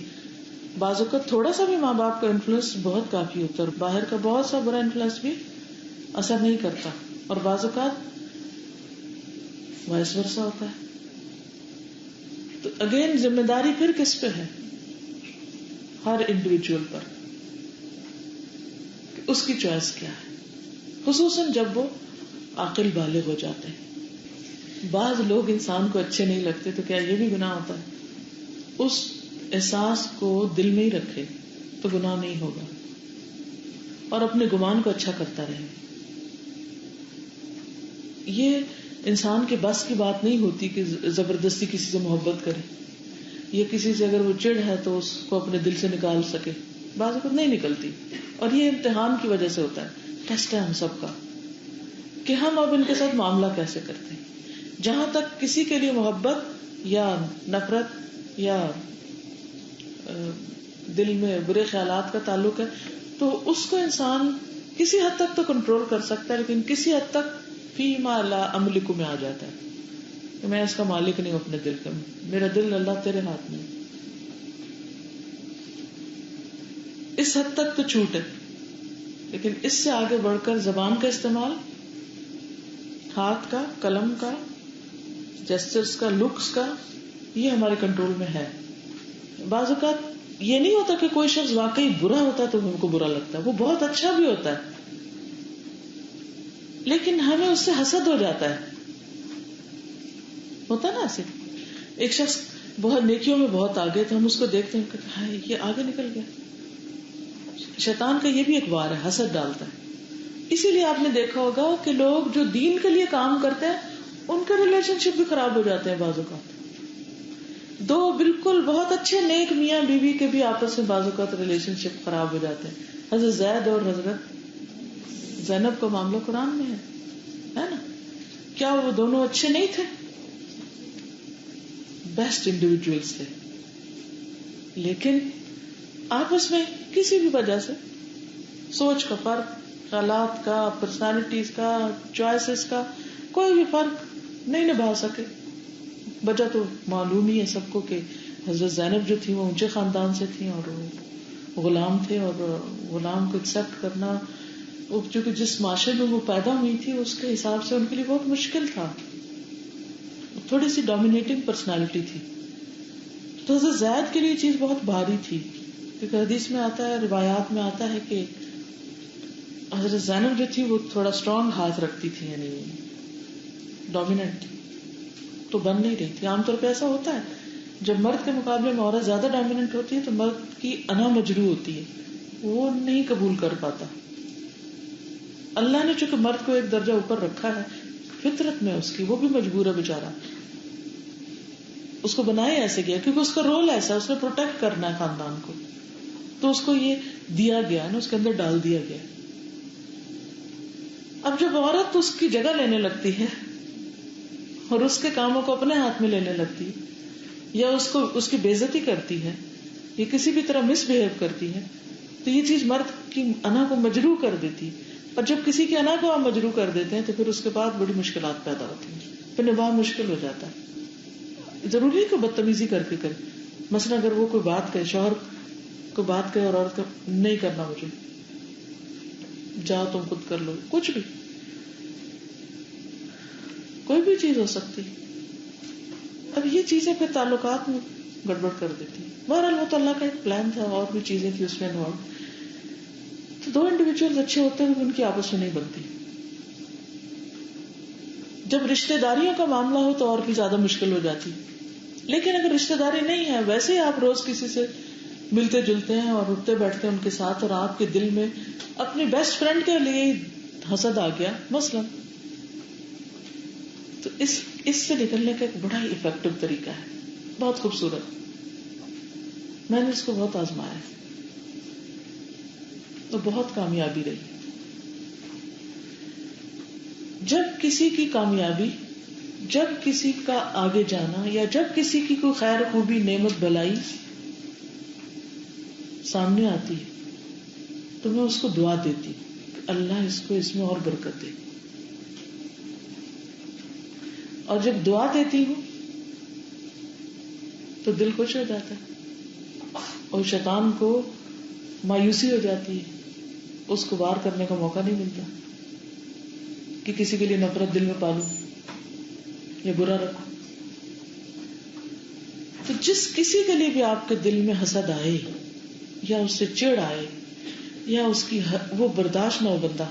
[SPEAKER 1] بعض اوقات تھوڑا سا بھی ماں باپ کا انفلوئنس بہت کافی ہوتا ہے, اور باہر کا بہت سا برا انفلوئنس بھی اثر نہیں کرتا, اور بعض اوقات وائس ورثہ ہوتا ہے. تو اگین ذمہ داری پھر کس پہ ہے؟ ہر انڈیویجول پر, کہ اس کی چوائس کیا ہے, خصوصاً جب وہ عاقل بالغ ہو جاتے ہیں. بعض لوگ انسان کو اچھے نہیں لگتے تو کیا یہ بھی گناہ ہوتا ہے؟ اس احساس کو دل میں ہی رکھے تو گناہ نہیں ہوگا, اور اپنے گمان کو اچھا کرتا رہے. یہ انسان کے بس کی بات نہیں ہوتی کہ زبردستی کسی سے محبت کرے, یا کسی سے اگر وہ چڑ ہے تو اس کو اپنے دل سے نکال سکے. بعض وقت نہیں نکلتی, اور یہ امتحان کی وجہ سے ہوتا ہے, ٹیسٹ ہے ہم سب کا کہ ہم اب ان کے ساتھ معاملہ کیسے کرتے ہیں. جہاں تک کسی کے لیے محبت یا نفرت یا دل میں برے خیالات کا تعلق ہے تو اس کو انسان کسی حد تک تو کنٹرول کر سکتا ہے, لیکن کسی حد تک فیما لا املک میں آ جاتا ہے کہ میں اس کا مالک نہیں ہوں اپنے دل کا, میرا دل اللہ تیرے ہاتھ میں. اس حد تک تو چھوٹ ہے, لیکن اس سے آگے بڑھ کر زبان کا استعمال, ہاتھ کا, قلم کا, جسچرز کا, لکس کا, یہ ہمارے کنٹرول میں ہے. بعض اوقات یہ نہیں ہوتا کہ کوئی شخص واقعی برا ہوتا ہے تو ہم کو برا لگتا ہے, وہ بہت اچھا بھی ہوتا ہے, لیکن ہمیں اس سے حسد ہو جاتا ہے. ہوتا نا ایسے, ایک شخص بہت نیکیوں میں بہت آگے تھا, ہم اس کو دیکھتے ہیں کہ ہائے یہ آگے نکل گیا. شیطان کا یہ بھی ایک وار ہے, حسد ڈالتا ہے. اسی لیے آپ نے دیکھا ہوگا کہ لوگ جو دین کے لیے کام کرتے ہیں ان کے ریلیشن شپ بھی خراب ہو جاتے ہیں. بعض اوقات دو بالکل بہت اچھے نیک میاں بیوی کے بھی آپس میں بعض اوقات ریلیشن شپ خراب ہو جاتے ہیں. حضرت زید اور حضرت زینب کا معاملہ قرآن میں ہے نا. کیا وہ دونوں اچھے نہیں تھے؟ بیسٹ انڈیویجولز تھے, لیکن آپس میں کسی بھی وجہ سے سوچ کا فرق, خیالات کا, پرسنالٹیز کا, چوائسز کا کوئی بھی فرق نہیں نبھا سکے. وجہ تو معلوم ہی ہے سب کو کہ حضرت زینب جو تھی وہ اونچے خاندان سے تھی اور وہ غلام تھے, اور غلام کو ایکسپٹ کرنا چونکہ جس معاشرے میں وہ پیدا ہوئی تھی اس کے حساب سے ان کے لیے بہت مشکل تھا. تھوڑی سی ڈومینیٹنگ پرسنالٹی تھی. تو حضرت زید کے لیے چیز بہت بھاری تھی, کیونکہ حدیث میں آتا ہے, روایات میں آتا ہے کہ حضرت زینب جو تھی وہ تھوڑا اسٹرانگ ہاتھ رکھتی تھی, یعنی ڈومیننٹ تو بن نہیں رہی تھی. عام طور پہ ایسا ہوتا ہے جب مرد کے مقابلے میں عورت زیادہ ڈومیننٹ ہوتی ہے تو مرد کی انا مجروح ہوتی ہے, وہ نہیں قبول کر پاتا. اللہ نے چونکہ مرد کو ایک درجہ اوپر رکھا ہے فطرت میں اس کی, وہ بھی مجبور ہے بیچارہ, اس کو بنایا ایسے گیا کیونکہ اس کا رول ایسا ہے, اس نے پروٹیکٹ کرنا ہے خاندان کو, تو اس کو یہ دیا گیا نا, اس کے اندر ڈال دیا گیا. اب جب عورت اس کی جگہ لینے لگتی ہے اور اس کے کاموں کو اپنے ہاتھ میں لینے لگتی ہے, یا اس کی بے عزتی کرتی ہے, یا کسی بھی طرح مس بہیو کرتی ہے, تو یہ چیز مرد کی انا کو مجروح کر دیتی. اور جب کسی کی انا کو آپ مجروح کر دیتے ہیں تو پھر اس کے بعد بڑی مشکلات پیدا ہوتی ہیں, پھر نبھا مشکل ہو جاتا ہے. ضروری ہے کہ بدتمیزی کر کے کرے, مثلا اگر وہ کوئی بات کہے، شوہر کو بات کہے اور عورت نہیں کرنا مجھے، جاؤ تم خود کر لو، کچھ بھی، کوئی بھی چیز ہو سکتی. اب یہ چیزیں پھر تعلقات میں گڑبڑ کر دیتی. بہرحال وہ تو اللہ کا ایک پلان تھا، اور بھی چیزیں تھی اس میں انوالو. تو دو انڈیویجول اچھے ہوتے ہوئے ان کی آپس میں نہیں بنتی. جب رشتہ داریوں کا معاملہ ہو تو اور بھی زیادہ مشکل ہو جاتی. لیکن اگر رشتہ داری نہیں ہے، ویسے ہی آپ روز کسی سے ملتے جلتے ہیں اور اٹھتے بیٹھتے ہیں ان کے ساتھ، اور آپ کے دل میں اپنی بیسٹ فرینڈ کے لیے حسد آ گیا مثلا، تو اس سے نکلنے کا ایک بڑا ہی افیکٹو طریقہ ہے، بہت خوبصورت. میں نے اس کو بہت آزمایا ہے تو بہت کامیابی رہی. جب کسی کی کامیابی، جب کسی کا آگے جانا، یا جب کسی کی کوئی خیر خوبی نعمت بھلائی سامنے آتی ہے تو میں اس کو دعا دیتی کہ اللہ اس کو اس میں اور برکت دے. اور جب دعا دیتی ہوں تو دل خوش ہو جاتا ہے اور شیطان کو مایوسی ہو جاتی ہے، اس کو وار کرنے کا موقع نہیں ملتا کہ کسی کے لیے نفرت دل میں پالوں یا برا رکھوں. تو جس کسی کے لیے بھی آپ کے دل میں حسد آئے یا اس سے چڑ آئے یا اس کی وہ برداشت نہ ہو بندہ،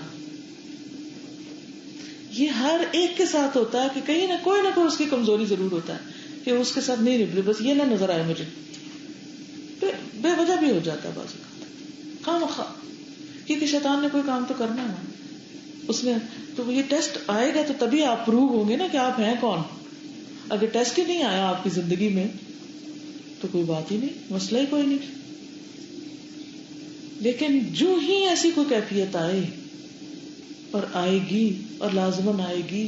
[SPEAKER 1] یہ ہر ایک کے ساتھ ہوتا ہے کہ کہیں نہ کوئی اس کی کمزوری ضرور ہوتا ہے کہ اس کے ساتھ نہیں نبھے، بس یہ نہ نظر آئے مجھے. بے وجہ بھی ہو جاتا ہے بعض اوقات، خواہ کیونکہ شیطان نے کوئی کام تو کرنا ہے اس نے. تو یہ ٹیسٹ آئے گا تو تبھی آپ پروو ہوں گے نا کہ آپ ہیں کون. اگر ٹیسٹ ہی نہیں آیا آپ کی زندگی میں تو کوئی بات ہی نہیں، مسئلہ ہی کوئی نہیں. لیکن جو ہی ایسی کوئی کیفیت آئے، اور آئے گی اور لازماً آئے گی،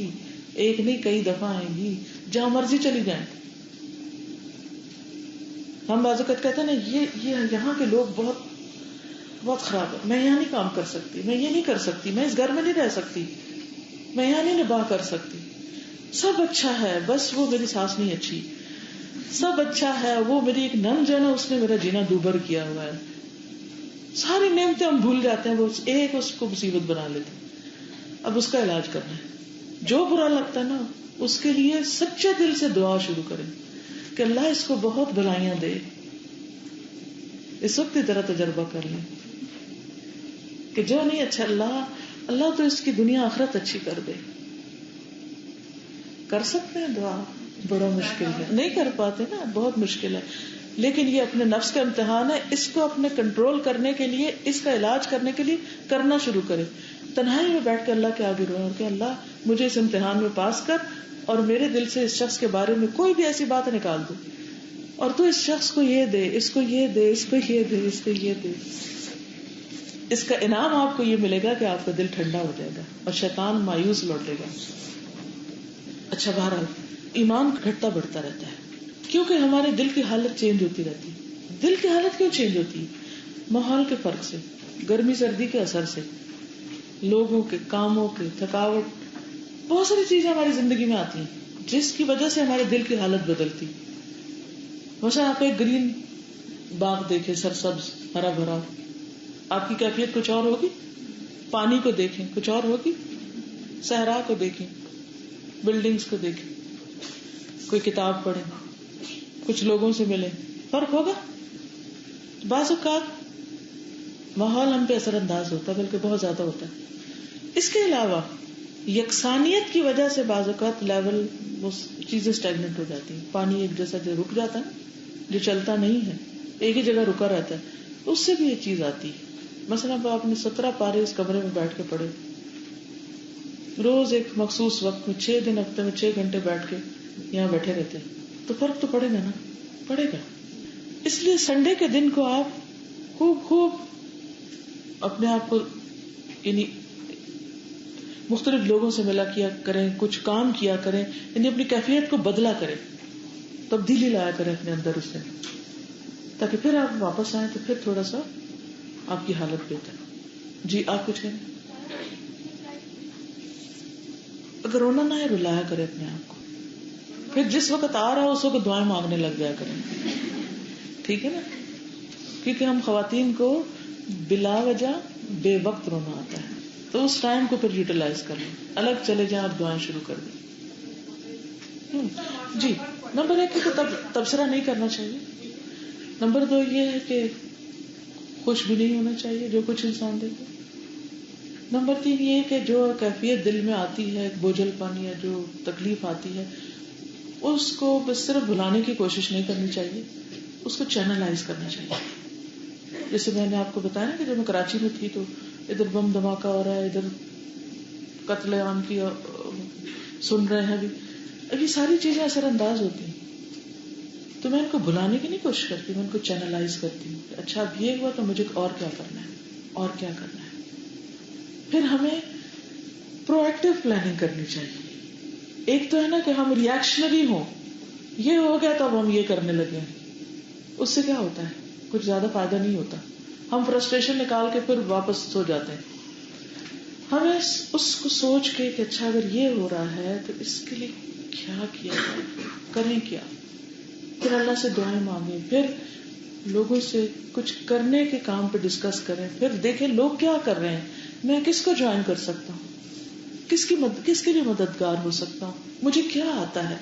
[SPEAKER 1] ایک نہیں کئی دفعہ آئے گی، جہاں مرضی چلی جائیں. ہم بعض اوقات کہتے ہیں نا یہ یہاں کے لوگ بہت بہت خراب ہے، میں یہاں نہیں کام کر سکتی، میں یہ نہیں کر سکتی، میں اس گھر میں نہیں رہ سکتی، میں یہاں نہیں نباہ کر سکتی. سب اچھا ہے، بس وہ میری ساس نہیں اچھی. سب اچھا ہے، وہ میری ایک نند جو ہے نا اس نے میرا جینا دوبر کیا ہوا ہے. ساری نعمتیں ہم بھول جاتے ہیں، وہ ایک اس کو مصیبت بنا لیتے. اب اس کا علاج کرنا ہے. جو برا لگتا ہے نا اس کے لیے سچے دل سے دعا شروع کریں کہ اللہ اس کو بہت بھلائیاں دے. اس وقت ہی طرح تجربہ کر لیں کہ جو نہیں اچھا، اللہ تو اس کی دنیا آخرت اچھی کر دے. کر سکتے ہیں دعا، بڑا مشکل ہے، نہیں کر پاتے نا، بہت مشکل ہے. لیکن یہ اپنے نفس کا امتحان ہے، اس کو اپنے کنٹرول کرنے کے لیے، اس کا علاج کرنے کے لیے کرنا شروع کرے. تنہائی میں بیٹھ کے اللہ کے آگے روئے اور کہ اللہ مجھے اس امتحان میں پاس کر، اور میرے دل سے اس شخص کے بارے میں کوئی بھی ایسی بات نکال دو، اور تو اس شخص کو یہ دے، اس کو یہ دے، اس کو یہ دے، اس کو یہ دے. اس کا انعام آپ کو یہ ملے گا کہ آپ کا دل ٹھنڈا ہو جائے گا اور شیطان مایوس لوٹے گا. اچھا، بہرحال ایمان گھٹتا بڑھتا رہتا ہے کیونکہ ہمارے دل کی حالت چینج ہوتی رہتی ہے. دل کی حالت کیوں چینج ہوتی ہے؟ ماحول کے فرق سے، گرمی سردی کے اثر سے، لوگوں کے، کاموں کے، تھکاوٹ، بہت ساری چیزیں ہماری زندگی میں آتی ہیں جس کی وجہ سے ہمارے دل کی حالت بدلتی. مثلا آپ ایک گرین باغ دیکھیں، سرسبز، ہرا بھرا، آپ کی کیفیت کچھ اور ہوگی. پانی کو دیکھیں، کچھ اور ہوگی. صحرا کو دیکھیں، بلڈنگز کو دیکھیں، کوئی کتاب پڑھیں، کچھ لوگوں سے ملیں، فرق ہوگا. بعض اوقات ماحول ہم پہ اثر انداز ہوتا ہے، بلکہ بہت زیادہ ہوتا ہے. اس کے علاوہ یکسانیت کی وجہ سے بعض اوقات لیول وہ چیزیں اسٹیگنٹ ہو جاتی ہیں. پانی ایک جیسا جو رک جاتا ہے، جو چلتا نہیں ہے، ایک ہی جگہ رکا رہتا ہے، اس سے بھی یہ چیز آتی ہے. مثلا آپ نے 17 پارے اس کمرے میں بیٹھ کے پڑھے، روز ایک مخصوص وقت میں 6 دن ہفتے میں 6 گھنٹے بیٹھ کے یہاں بیٹھے رہتے ہیں، تو فرق تو پڑے گا نا، پڑے گا. اس لیے سنڈے کے دن کو آپ خوب اپنے آپ کو یعنی مختلف لوگوں سے ملا کیا کریں، کچھ کام کیا کریں، یعنی اپنی کیفیت کو بدلا کریں، تبدیلی لایا کریں اپنے اندر اس سے، تاکہ پھر آپ واپس آئیں تو پھر تھوڑا سا آپ کی حالت بہتر. جی آپ کچھ کہیں؟ اگر رونا نہ ہے رلایا کرے اپنے آپ کو، پھر جس وقت آ رہا ہو اس وقت دعائیں مانگنے لگ جایا کریں. ٹھیک ہے نا, کیونکہ ہم خواتین کو بلا وجہ بے وقت رونا آتا ہے, تو اس ٹائم کو پھر یوٹیلائز کر لیں, الگ چلے جائیں اور دعائیں شروع کر دیں. جی, نمبر 1 کہ تبصرہ نہیں کرنا چاہیے. نمبر 2 یہ ہے کہ خوش بھی نہیں ہونا چاہیے جو کچھ انسان دیکھے. نمبر 3 یہ کہ جو کیفیت دل میں آتی ہے, بوجھل پانی یا جو تکلیف آتی ہے, اس کو بس صرف بھلانے کی کوشش نہیں کرنی چاہیے, اس کو چینلائز کرنا چاہیے. جیسے میں نے آپ کو بتایا کہ جب میں کراچی میں تھی تو ادھر بم دھماکہ ہو رہا ہے, ادھر قتل عام کی سن رہے ہیں, ابھی ساری چیزیں اثر انداز ہوتی ہیں, تو میں ان کو بھلانے کی نہیں کوشش کرتی, میں ان کو چینلائز کرتی ہوں. اچھا اب یہ ہوا تو مجھے اور کیا کرنا ہے, اور کیا کرنا ہے. پھر ہمیں پرو ایکٹیو پلاننگ کرنی چاہیے. ایک تو ہے نا کہ ہم ریئیکشنری ہوں, یہ ہو گیا تو اب ہم یہ کرنے لگے, اس سے کیا ہوتا ہے, کچھ زیادہ فائدہ نہیں ہوتا. ہم فرسٹریشن نکال کے پھر واپس سو جاتے ہیں. ہمیں اس کو سوچ کے کہ اچھا اگر یہ ہو رہا ہے تو اس کے لیے کیا کیا جائے, کریں کیا. پھر اللہ سے دعائیں مانگیں, پھر لوگوں سے کچھ کرنے کے کام پہ ڈسکس کریں, پھر دیکھیں لوگ کیا کر رہے ہیں, میں کس کو جوائن کر سکتا ہوں, کس کے لیے مددگار ہو سکتا ہوں, مجھے کیا آتا ہے,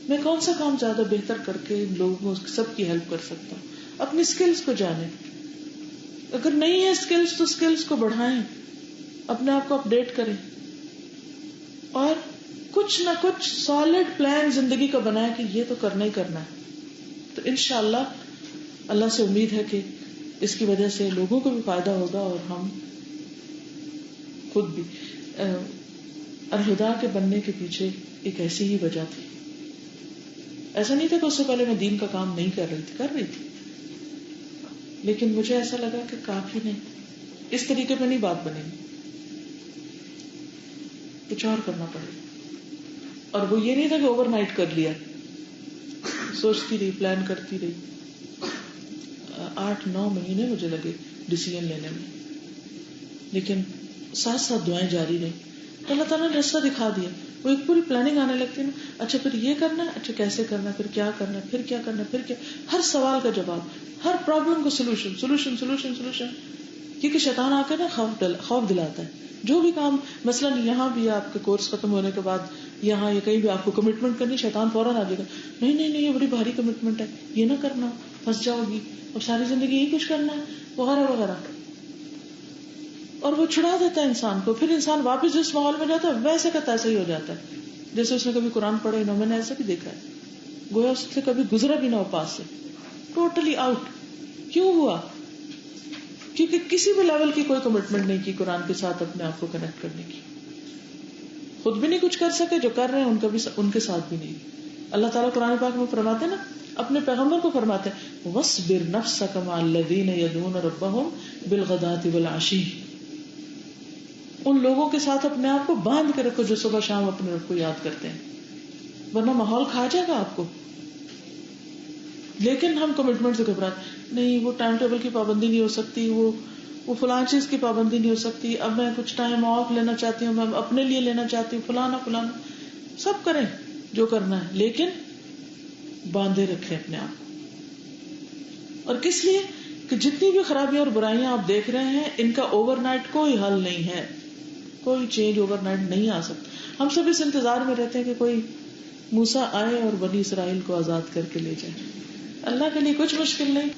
[SPEAKER 1] میں کون سا کام زیادہ بہتر کر کے لوگوں سب کی ہیلپ کر سکتا ہوں. اپنی سکلز کو جانیں, اگر نہیں ہے سکلز تو سکلز کو بڑھائیں, اپنے آپ کو اپڈیٹ کریں, اور کچھ نہ کچھ سالڈ پلان زندگی کا بنائیں کہ یہ تو کرنا ہی کرنا ہے. تو انشاءاللہ اللہ سے امید ہے کہ اس کی وجہ سے لوگوں کو بھی فائدہ ہوگا, اور ہم خود بھی. الہدا کے بننے کے پیچھے ایک ایسی ہی وجہ تھی. ایسا نہیں تھا کہ اس سے پہلے میں دین کا کام نہیں کر رہی تھی, لیکن مجھے ایسا لگا کہ کافی نہیں, اس طریقے پہ نہیں بات بنے گی, کچھ اور کرنا پڑے گا. اور وہ یہ نہیں تھا کہ اوور نائٹ کر لیا, سوچتی رہی, پلان کرتی رہی. 8-9 مہینے مجھے لگے ڈیسیژن لینے میں, لیکن ساتھ ساتھ دعائیں جاری رہی. تو اللہ تعالیٰ نے راستہ دکھا دیا. وہ ایک پوری پلاننگ آنے لگتی نا, اچھا پھر یہ کرنا ہے, اچھا کیسے کرنا ہے, پھر کیا کرنا ہے, پھر کیا کرنا ہے, پھر کیا, ہر سوال کا جواب, ہر پرابلم کو سولوشن سولوشن سولوشن سولوشن. کیونکہ شیطان آ کے نا خوف دلاتا ہے. جو بھی کام مثلاً یہاں بھی آپ کے کورس ختم ہونے کے بعد یہاں یا کہیں بھی آپ کو کمٹمنٹ کرنی, شیطان فوراً آ جائے گا, نہیں نہیں نہیں یہ بڑی بھاری کمٹمنٹ ہے, یہ نہ کرنا, پھنس جاؤ گی, اب ساری زندگی یہی کچھ کرنا ہے, وغیرہ وغیرہ. اور وہ چھڑا دیتا ہے انسان کو. پھر انسان واپس جس ماحول میں جاتا ہے ویسے کا تیسا ہی ہو جاتا ہے جیسے اس نے کبھی قرآن پڑھا ہی نہ. میں نے ایسا بھی دیکھا ہے, گویا اس سے کبھی گزرا بھی نہ ہو پاس سے, ٹوٹلی آؤٹ. کیوں ہوا؟ کیونکہ کسی بھی لیول کی کوئی کمٹمنٹ نہیں کی قرآن کے ساتھ اپنے آپ کو کنیکٹ کرنے کی. خود بھی نہیں کچھ کر سکے, جو کر رہے ہیں ان کے ساتھ بھی نہیں. اللہ تعالیٰ قرآن پاک میں فرماتے نا, اپنے پیغمبر کو فرماتے ہیں وَاصْبِرْ نَفْسَكَ مَعَ الَّذِينَ يَدْعُونَ رَبَّهُمْ بِالْغَدَاةِ وَالْعَشِيِّ. ان لوگوں کے ساتھ اپنے آپ کو باندھ کے رکھو جو صبح شام اپنے رب کو یاد کرتے ہیں, ورنہ ماحول کھا جائے گا آپ کو. لیکن ہم کمٹمنٹ سے گھبراتے, نہیں وہ ٹائم ٹیبل کی پابندی نہیں ہو سکتی, وہ فلاں چیز کی پابندی نہیں ہو سکتی, اب میں کچھ ٹائم آف لینا چاہتی ہوں, میں اپنے لیے لینا چاہتی ہوں, فلانا. سب کریں جو کرنا ہے, لیکن باندھے رکھیں اپنے آپ کو. اور کس لیے کہ جتنی بھی خرابیاں اور برائیاں آپ دیکھ رہے ہیں, ان کا اوور نائٹ کوئی حل نہیں ہے, کوئی چینج اوور نائٹ نہیں آ سکتا. ہم سب اس انتظار میں رہتے ہیں کہ کوئی موسیٰ آئے اور بنی اسرائیل کو آزاد کر کے لے جائے. اللہ کے لیے کچھ مشکل نہیں,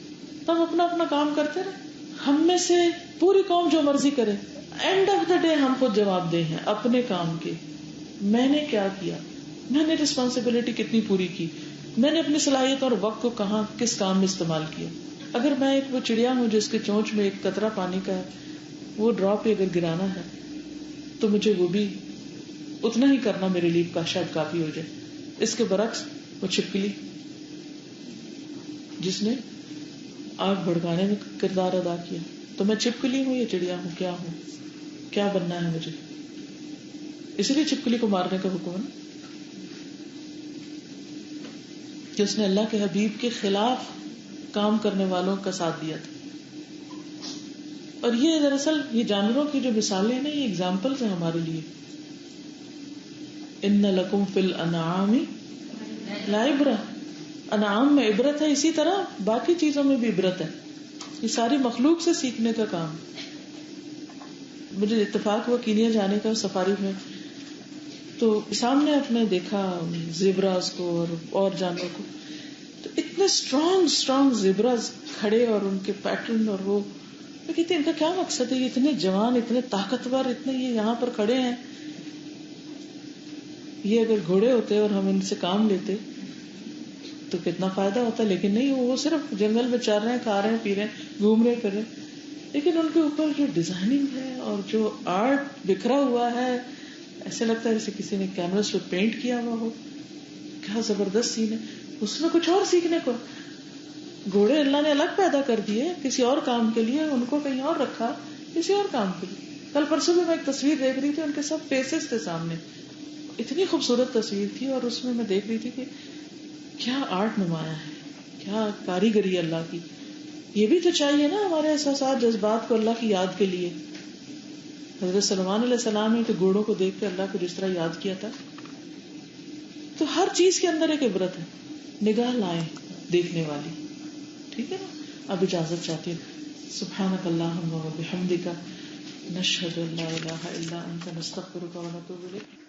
[SPEAKER 1] تم اپنا اپنا کام کرتے رہے. ہم میں سے پوری قوم جو مرضی کرے, اینڈ آف دا ڈے ہم خود جواب دہ ہیں اپنے کام کے. میں نے کیا کیا, میں نے رسپانسبلٹی کتنی پوری کی, میں نے اپنی صلاحیت اور وقت کو کہاں کس کام میں استعمال کیا. اگر میں ایک وہ چڑیا ہوں جس کے چونچ میں ایک قطرہ پانی کا ہے, وہ ڈراپ اگر گرانا ہے تو مجھے وہ بھی اتنا ہی کرنا میرے لیے شاید کافی ہو جائے. اس کے برعکس وہ چھپکلی جس نے آگ بھڑکانے میں کردار ادا کیا, تو میں چھپکلی ہوں یا چڑیا ہوں, کیا ہوں, کیا بننا ہے مجھے؟ اس لیے چھپکلی کو مارنے کا حکم ہے کہ اس نے اللہ کے حبیب کے خلاف کام کرنے والوں کا ساتھ دیا تھا. اور یہ دراصل یہ جانوروں کی جو مثالیں ہیں نا, یہ اگزامپلز ہیں ہمارے لیے. ان لکم فی الانعام لعبرہ, انعام میں عبرت ہے، اسی طرح باقی چیزوں میں بھی عبرت ہے. یہ ساری مخلوق سے سیکھنے کا کام. مجھے اتفاق ہوا کینیا جانے کا سفاری میں، تو سامنے اپنے دیکھا زیبراز کو اور جانوروں کو، تو اتنے اسٹرانگ زیبراز کھڑے اور ان کے پیٹرن، اور وہ میں کہتی ان کا کیا مقصد ہے، یہ اتنے جوان، اتنے طاقتور، اتنے یہ یہاں پر کھڑے ہیں. یہ اگر گھوڑے ہوتے اور ہم ان سے کام لیتے تو کتنا فائدہ ہوتا، لیکن نہیں، وہ صرف جنگل میں چر رہے ہیں، کھا رہے ہیں، پی رہے ہیں، گھوم رہے، پھر رہے. لیکن ان کے اوپر جو ڈیزائننگ ہے اور جو آرٹ بکھرا ہوا ہے، ایسے لگتا ہے جیسے کسی نے کینوس پہ پینٹ کیا ہوا ہو. کیا زبردست سین ہے. اس میں کچھ اور سیکھنے کو. گھوڑے اللہ نے الگ پیدا کر دیے کسی اور کام کے لیے، ان کو کہیں اور رکھا کسی اور کام کے لیے. کل پرسوں میں ایک تصویر دیکھ رہی تھی، ان کے سب فیسز تھے سامنے، اتنی خوبصورت تصویر تھی، اور اس میں دیکھ رہی تھی کہ کیا آرٹ نمایا ہے، کیا کاریگری اللہ کی. یہ بھی تو چاہیے نا ہمارے احساسات جذبات کو اللہ کی یاد کے لیے. حضرت سلمان علیہ السلام نے تو گھوڑوں کو دیکھ کے اللہ کو جس طرح یاد کیا تھا. تو ہر چیز کے اندر ایک عبرت ہے. نگاہ لائیں دیکھنے والی. ٹھیک ہے نا. اب اجازت چاہتی ہوں. سبحانک اللہم و بحمدک، نشہد ان لا الہ الا انت، نستغفرک و نتوب الیک.